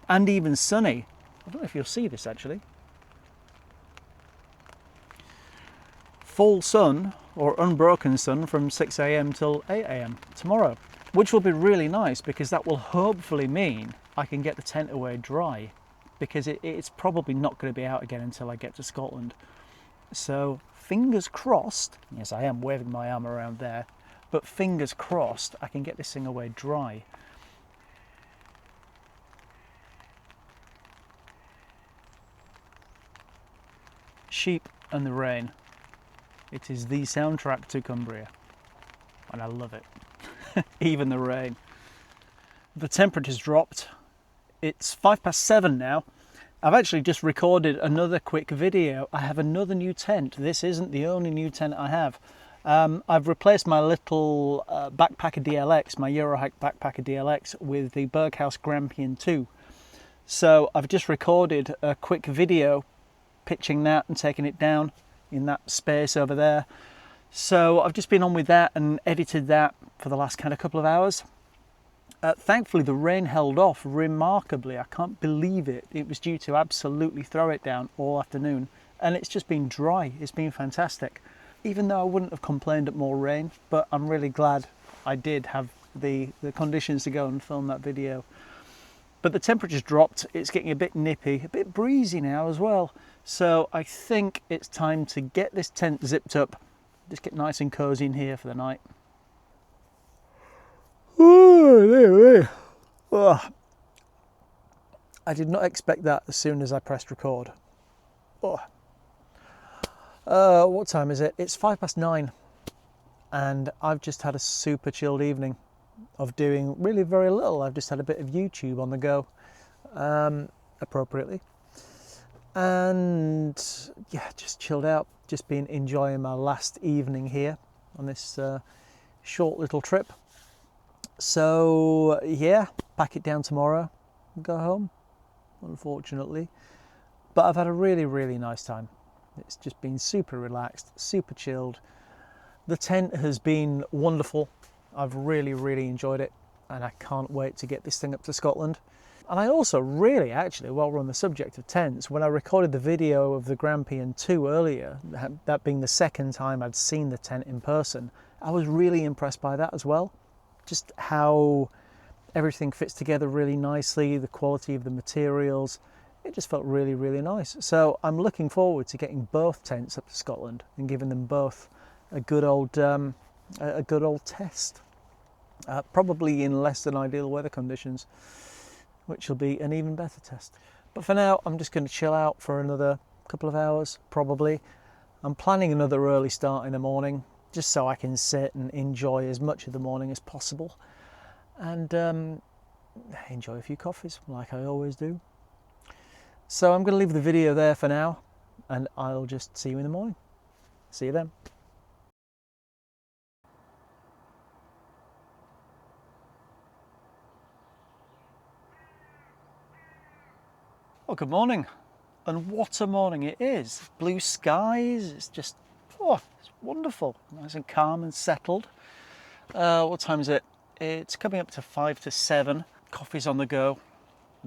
And even sunny. I don't know if you'll see this actually. Full sun or unbroken sun from 6 a.m. till 8 a.m. tomorrow, which will be really nice because that will hopefully mean I can get the tent away dry, because it's probably not going to be out again until I get to Scotland. So fingers crossed, yes I am waving my arm around there, but fingers crossed I can get this thing away dry. Sheep and the rain. It is the soundtrack to Cumbria, and I love it. Even the rain. The temperature's dropped. It's 7:05 now. I've actually just recorded another quick video. I have another new tent. This isn't the only new tent I have. I've replaced my little backpacker DLX, my Eurohike backpacker DLX, with the Berghaus Grampian 2. So I've just recorded a quick video pitching that and taking it down in that space over there. So I've just been on with that and edited that for the last kind of couple of hours. Thankfully the rain held off remarkably. I can't believe it. It was due to absolutely throw it down all afternoon, and it's just been dry. It's been fantastic, even though I wouldn't have complained at more rain, but I'm really glad I did have the conditions to go and film that video. But the temperature's dropped. It's getting a bit nippy, a bit breezy now as well. So I think it's time to get this tent zipped up, just get nice and cozy in here for the night. Oh, I did not expect that as soon as I pressed record. What time is it? It's 9:05, and I've just had a super chilled evening of doing really very little. I've just had a bit of YouTube on the go, appropriately, and yeah, just chilled out, just been enjoying my last evening here on this short little trip. So yeah, pack it down tomorrow and go home, unfortunately, but I've had a really nice time. It's just been super relaxed, super chilled, The tent has been wonderful. I've really enjoyed it, and I can't wait to get this thing up to Scotland. And I also really, actually, while we're on the subject of tents, when I recorded the video of the Grampian 2 earlier, that being the second time I'd seen the tent in person, I was really impressed by that as well. Just how everything fits together really nicely, the quality of the materials. It just felt really nice. So I'm looking forward to getting both tents up to Scotland and giving them both a good old test. Probably in less than ideal weather conditions, which will be an even better test. But for now, I'm just going to chill out for another couple of hours, probably. I'm planning another early start in the morning, just so I can sit and enjoy as much of the morning as possible, and enjoy a few coffees, like I always do. So I'm going to leave the video there for now, and I'll just see you in the morning. See you then. Well, good morning, and what a morning it is. Blue skies, it's just, oh, it's wonderful. Nice and calm and settled. What time is it? It's coming up to 5 to 7. Coffee's on the go.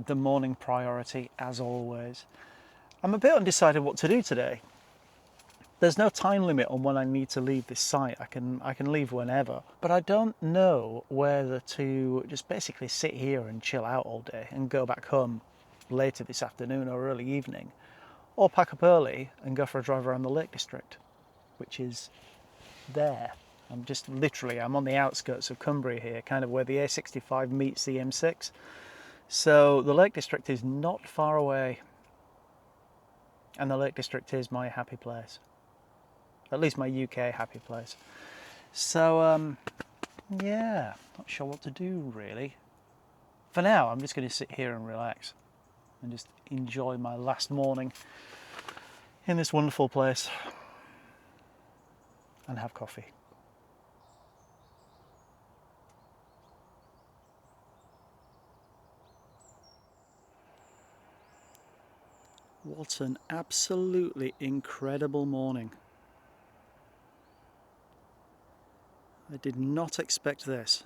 The morning priority, as always. I'm a bit undecided what to do today. There's no time limit on when I need to leave this site. I can leave whenever, but I don't know whether to just basically sit here and chill out all day and go back home later this afternoon or early evening, or pack up early and go for a drive around the Lake District, which is there. I'm on the outskirts of Cumbria here, kind of where the A65 meets the M6. So the Lake District is not far away, and the Lake District is my happy place, at least my UK happy place. So yeah, not sure what to do really. For now, I'm just going to sit here and relax and just enjoy my last morning in this wonderful place and have coffee. What an absolutely incredible morning. I did not expect this.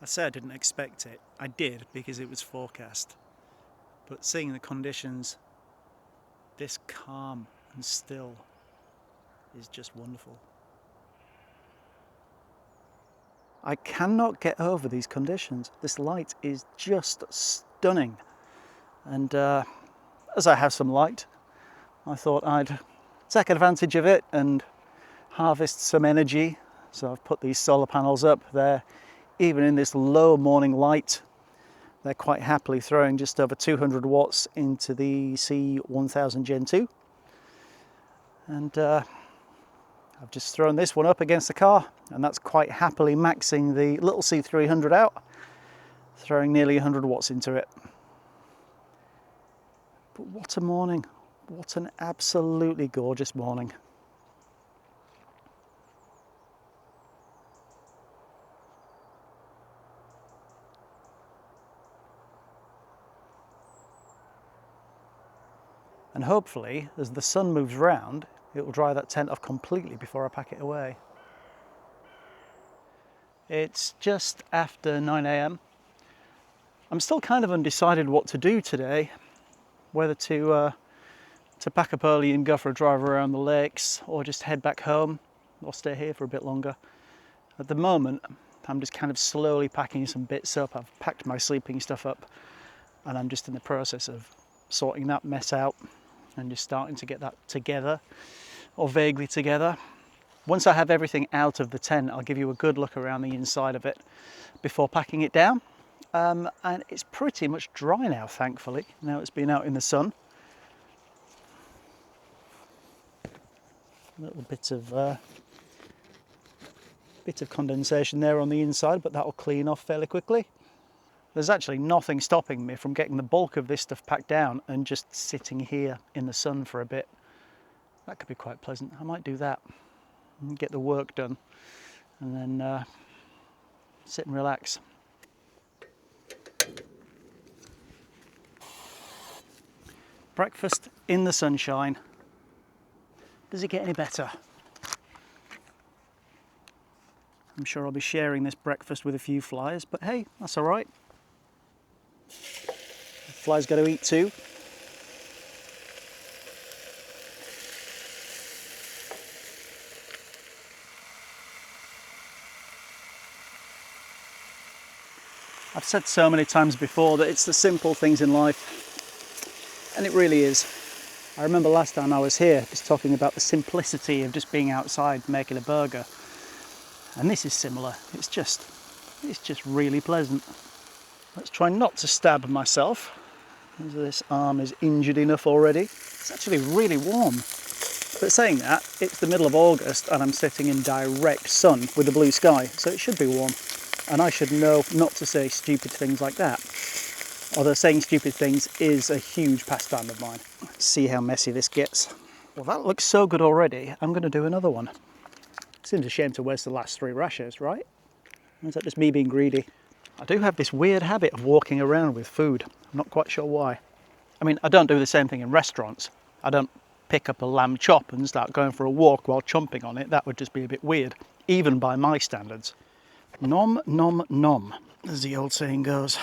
I say I didn't expect it. I did, because it was forecast. But seeing the conditions this calm and still is just wonderful. I cannot get over these conditions. This light is just stunning. And as I have some light, I thought I'd take advantage of it and harvest some energy. So I've put these solar panels up there. Even in this low morning light, they're quite happily throwing just over 200 watts into the C1000 Gen 2. And I've just thrown this one up against the car, and that's quite happily maxing the little C300 out, throwing nearly 100 watts into it. But what a morning. What an absolutely gorgeous morning. And hopefully, as the sun moves round, it will dry that tent off completely before I pack it away. It's just after 9 AM. I'm still kind of undecided what to do today, whether to pack up early and go for a drive around the lakes, or just head back home, or stay here for a bit longer. At the moment, I'm just kind of slowly packing some bits up. I've packed my sleeping stuff up, and I'm just in the process of sorting that mess out and just starting to get that together, or vaguely together. Once I have everything out of the tent, I'll give you a good look around the inside of it before packing it down. And it's pretty much dry now, thankfully. Now it's been out in the sun. A little bit of condensation there on the inside, but that'll clean off fairly quickly. There's actually nothing stopping me from getting the bulk of this stuff packed down and just sitting here in the sun for a bit. That could be quite pleasant. I might do that and get the work done, and then sit and relax. Breakfast in the sunshine. Does it get any better? I'm sure I'll be sharing this breakfast with a few flies, but hey, that's all right. The flies got to eat too. I've said so many times before that it's the simple things in life, and it really is. I remember last time I was here just talking about the simplicity of just being outside making a burger, and this is similar. It's just really pleasant. Let's try not to stab myself. This arm is injured enough already. It's actually really warm. But saying that, it's the middle of August and I'm sitting in direct sun with the blue sky, so it should be warm. And I should know not to say stupid things like that. Although saying stupid things is a huge pastime of mine. Let's see how messy this gets. Well, that looks so good already. I'm going to do another one. Seems a shame to waste the last 3 rashers, right? Or is that just me being greedy? I do have this weird habit of walking around with food. I'm not quite sure why. I mean, I don't do the same thing in restaurants. I don't pick up a lamb chop and start going for a walk while chomping on it. That would just be a bit weird, even by my standards. Nom, nom, nom, as the old saying goes.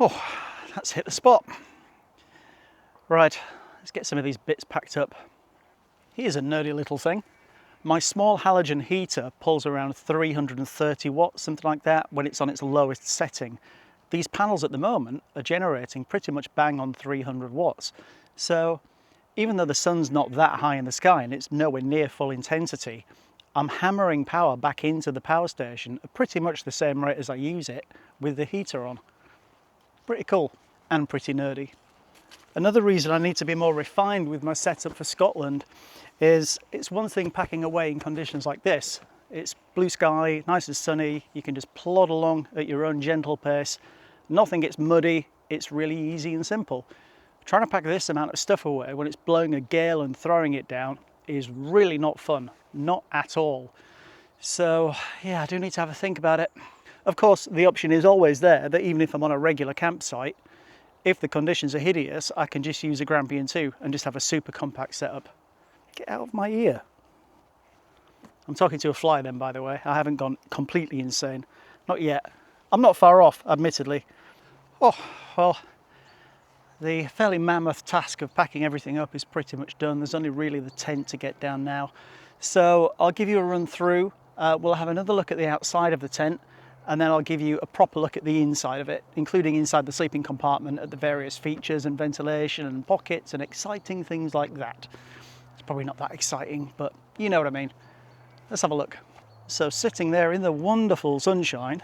Oh, that's hit the spot. Right, let's get some of these bits packed up. Here's a nerdy little thing. My small halogen heater pulls around 330 watts, something like that, when it's on its lowest setting. These panels at the moment are generating pretty much bang on 300 watts. So even though the sun's not that high in the sky and it's nowhere near full intensity, I'm hammering power back into the power station at pretty much the same rate as I use it with the heater on. Pretty cool and pretty nerdy. Another reason I need to be more refined with my setup for Scotland is it's one thing packing away in conditions like this. It's blue sky, nice and sunny, you can just plod along at your own gentle pace. Nothing gets muddy, it's really easy and simple. Trying to pack this amount of stuff away when it's blowing a gale and throwing it down is really not fun, not at all. So yeah, I do need to have a think about it. Of course, the option is always there that even if I'm on a regular campsite, if the conditions are hideous, I can just use a Grampian 2 and just have a super compact setup. Get out of my ear. I'm talking to a fly then, by the way. I haven't gone completely insane. Not yet. I'm not far off, admittedly. Oh, well, the fairly mammoth task of packing everything up is pretty much done. There's only really the tent to get down now. So I'll give you a run through. We'll have another look at the outside of the tent, and then I'll give you a proper look at the inside of it, including inside the sleeping compartment at the various features and ventilation and pockets and exciting things like that. It's probably not that exciting, but you know what I mean. Let's have a look. So sitting there in the wonderful sunshine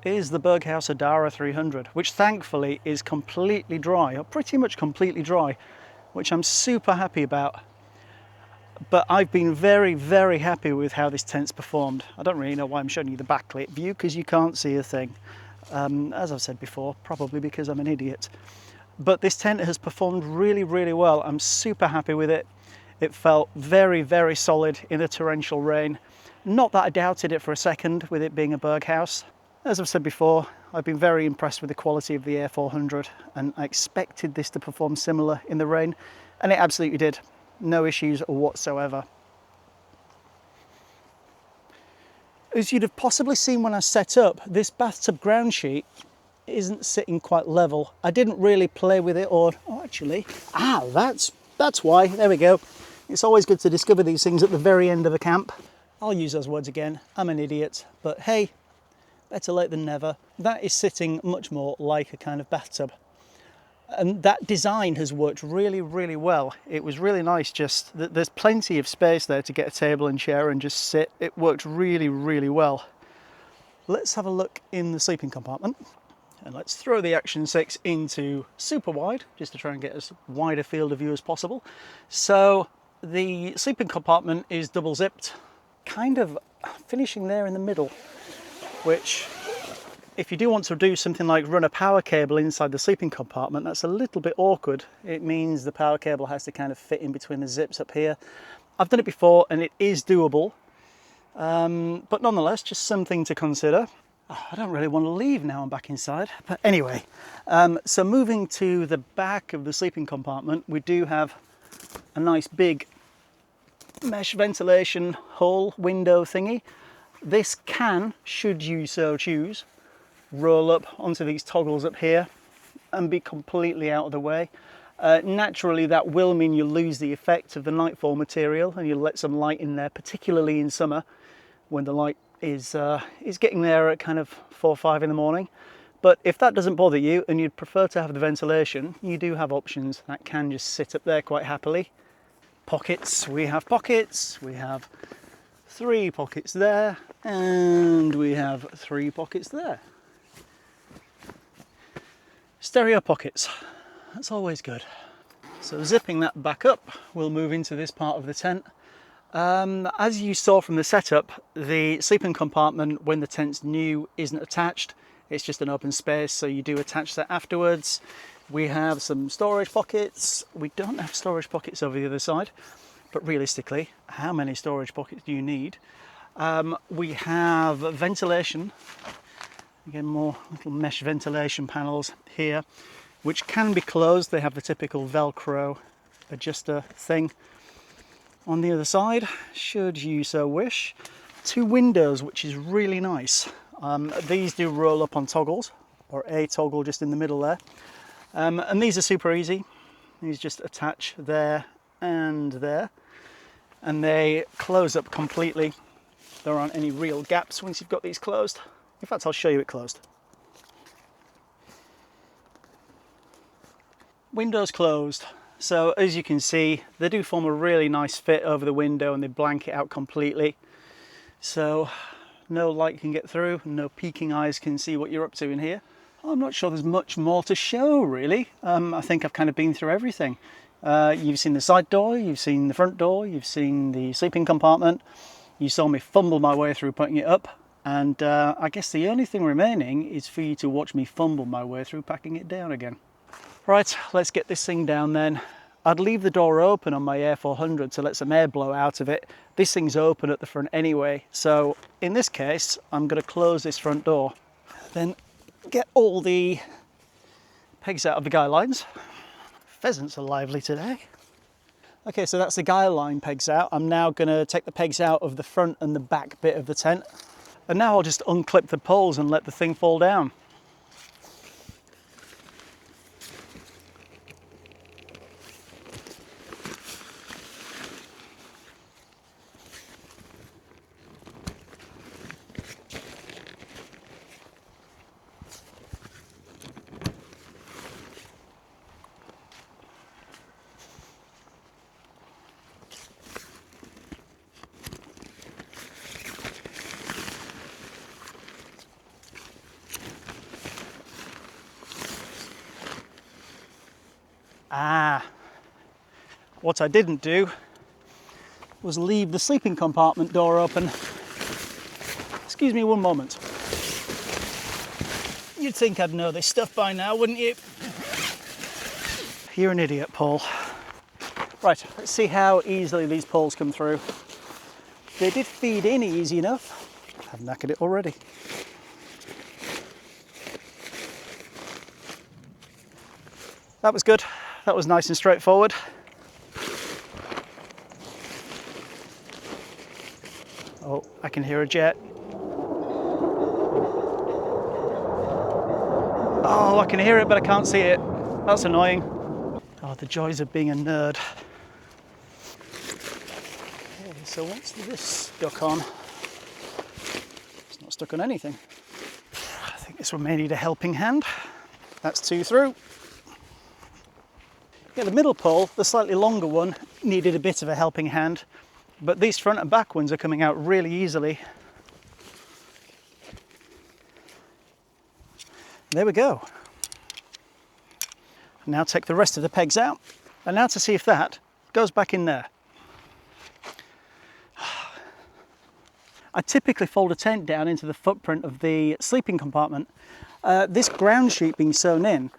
is the Berghaus Adhara 300, which thankfully is completely dry, or pretty much completely dry, which I'm super happy about. But I've been very, very happy with how this tent's performed. I don't really know why I'm showing you the backlit view, because you can't see a thing. As I've said before, probably because I'm an idiot. But this tent has performed really, really well. I'm super happy with it. It felt very, very solid in the torrential rain. Not that I doubted it for a second with it being a Berghaus. As I've said before, I've been very impressed with the quality of the Air 400, and I expected this to perform similar in the rain, and it absolutely did. No issues whatsoever. As you'd have possibly seen when I set up, this bathtub ground sheet isn't sitting quite level. I didn't really play with it, or actually, that's why. There we go. It's always good to discover these things at the very end of a camp. I'll use those words again. I'm an idiot, but hey, better late than never. That is sitting much more like a kind of bathtub. And that design has worked really, really well. It was really nice, just there's plenty of space there to get a table and chair and just sit. It worked really, really well. Let's have a look in the sleeping compartment, and let's throw the Action 6 into super wide, just to try and get as wide a field of view as possible. So the sleeping compartment is double zipped, kind of finishing there in the middle, which, if you do want to do something like run a power cable inside the sleeping compartment, that's a little bit awkward. It means the power cable has to kind of fit in between the zips up here. I've done it before and it is doable, but nonetheless, just something to consider. I don't really want to leave now I'm back inside. But anyway, so moving to the back of the sleeping compartment, we do have a nice big mesh ventilation hole window thingy. This can, should you so choose, roll up onto these toggles up here and be completely out of the way. Naturally, that will mean you lose the effect of the nightfall material and you'll let some light in there, particularly in summer when the light is getting there at kind of 4 or 5 in the morning. But if that doesn't bother you and you'd prefer to have the ventilation, you do have options that can just sit up there quite happily. Pockets, we have 3 pockets there, and we have 3 pockets there. Stereo pockets, that's always good. So zipping that back up, we'll move into this part of the tent. As you saw from the setup, the sleeping compartment when the tent's new isn't attached, it's just an open space, so you do attach that afterwards. We have some storage pockets. We don't have storage pockets over the other side, but realistically, how many storage pockets do you need? We have ventilation. Again, more little mesh ventilation panels here, which can be closed. They have the typical Velcro adjuster thing. On the other side, should you so wish, 2 windows, which is really nice. These do roll up on toggles, or a toggle just in the middle there. And these are super easy. These just attach there and there, and they close up completely. There aren't any real gaps once you've got these closed. In fact, I'll show you it closed. Windows closed. So as you can see, they do form a really nice fit over the window and they blanket out completely. So no light can get through, no peeking eyes can see what you're up to in here. I'm not sure there's much more to show really. I think I've kind of been through everything. You've seen the side door, you've seen the front door, you've seen the sleeping compartment. You saw me fumble my way through putting it up. And I guess the only thing remaining is for you to watch me fumble my way through packing it down again. Right, let's get this thing down then. I'd leave the door open on my Air 400 to let some air blow out of it. This thing's open at the front anyway, so in this case, I'm going to close this front door. Then get all the pegs out of the guy lines. Pheasants are lively today. Okay, so that's the guy line pegs out. I'm now going to take the pegs out of the front and the back bit of the tent. And now I'll just unclip the poles and let the thing fall down. What I didn't do was leave the sleeping compartment door open. Excuse me one moment. You'd think I'd know this stuff by now, wouldn't you? You're an idiot, Paul. Right, let's see how easily these poles come through. They did feed in easy enough. I've knackered it already. That was good. That was nice and straightforward. Oh, I can hear a jet. Oh, I can hear it, but I can't see it. That's annoying. Oh, the joys of being a nerd. Okay, so once this stuck on, it's not stuck on anything. I think this one may need a helping hand. That's 2 through. Yeah, the middle pole, the slightly longer one, needed a bit of a helping hand, but these front and back ones are coming out really easily. There we go. Now take the rest of the pegs out, and now to see if that goes back in there. I typically fold a tent down into the footprint of the sleeping compartment. This ground sheet being sewn in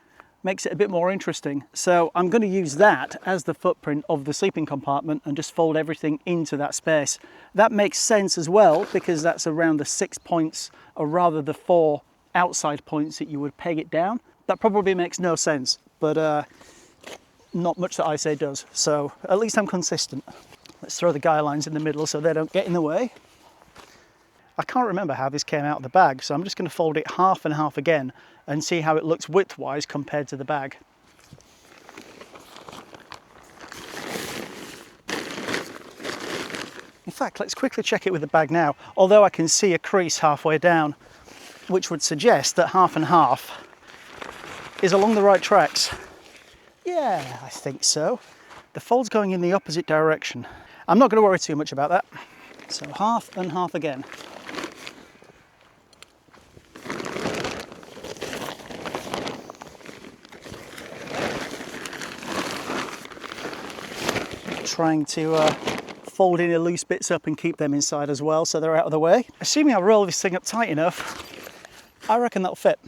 makes it a bit more interesting. So I'm going to use that as the footprint of the sleeping compartment and just fold everything into that space. That makes sense as well, because that's around the 6 points, or rather the 4 outside points that you would peg it down. That probably makes no sense, but not much that I say does. So at least I'm consistent. Let's throw the guy lines in the middle so they don't get in the way. I can't remember how this came out of the bag, so I'm just going to fold it half and half again and see how it looks width-wise compared to the bag. In fact, let's quickly check it with the bag now, although I can see a crease halfway down, which would suggest that half and half is along the right tracks. Yeah, I think so. The fold's going in the opposite direction. I'm not going to worry too much about that. So half and half again. Trying to fold any loose bits up and keep them inside as well, so they're out of the way. Assuming I roll this thing up tight enough, I reckon that'll fit.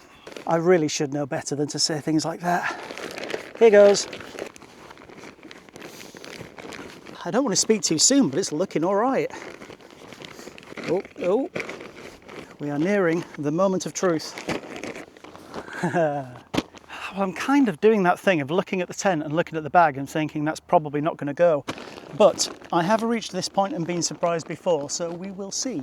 I really should know better than to say things like that. Here goes. I don't want to speak too soon, but it's looking all right. Oh, we are nearing the moment of truth. I'm kind of doing that thing of looking at the tent and looking at the bag and thinking that's probably not going to go. But I have reached this point and been surprised before, so we will see.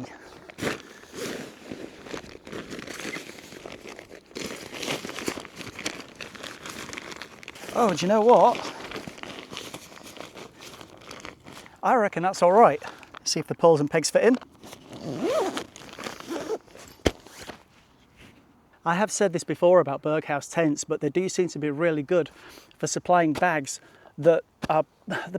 Oh, do you know what? I reckon that's all right. See if the poles and pegs fit in. I have said this before about Berghaus tents, but they do seem to be really good for supplying bags that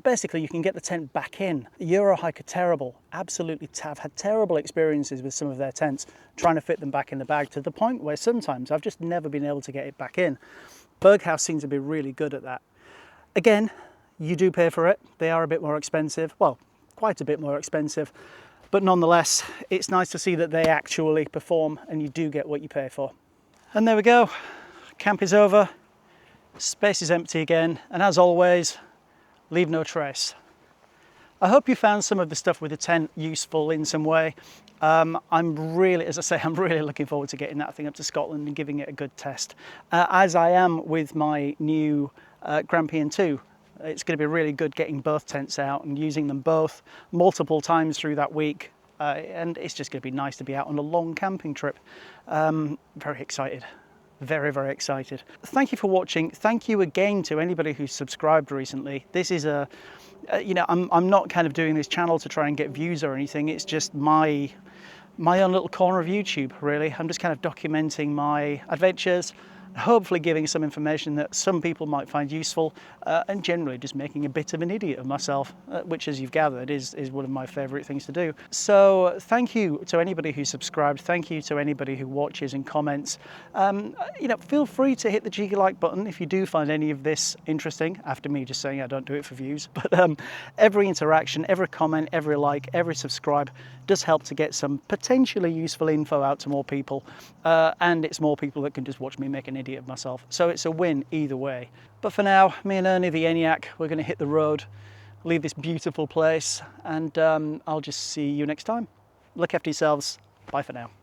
basically you can get the tent back in. Eurohike are terrible, absolutely have had terrible experiences with some of their tents trying to fit them back in the bag, to the point where sometimes I've just never been able to get it back in. Berghaus seems to be really good at that. Again, you do pay for it. They are a bit more expensive, well, quite a bit more expensive, but nonetheless, it's nice to see that they actually perform and you do get what you pay for. And there we go, camp is over, space is empty again, and as always, leave no trace. I hope you found some of the stuff with the tent useful in some way. I'm really, as I say, I'm really looking forward to getting that thing up to Scotland and giving it a good test. As I am with my new Grampian 2. It's going to be really good getting both tents out and using them both multiple times through that week. And it's just going to be nice to be out on a long camping trip. Very excited. Very, very excited. Thank you for watching. Thank you again to anybody who's subscribed recently. This is you know, I'm not kind of doing this channel to try and get views or anything. It's just my own little corner of YouTube, really. I'm just kind of documenting my adventures, hopefully giving some information that some people might find useful, and generally just making a bit of an idiot of myself, which, as you've gathered, is one of my favourite things to do. So thank you to anybody who subscribed, thank you to anybody who watches and comments. You know, feel free to hit the cheeky like button if you do find any of this interesting, after me just saying I don't do it for views. But every interaction, every comment, every like, every subscribe does help to get some potentially useful info out to more people, and it's more people that can just watch me make an idiot of myself. So it's a win either way. But for now, me and Ernie the ENIAC, we're going to hit the road, leave this beautiful place, and I'll just see you next time. Look after yourselves. Bye for now.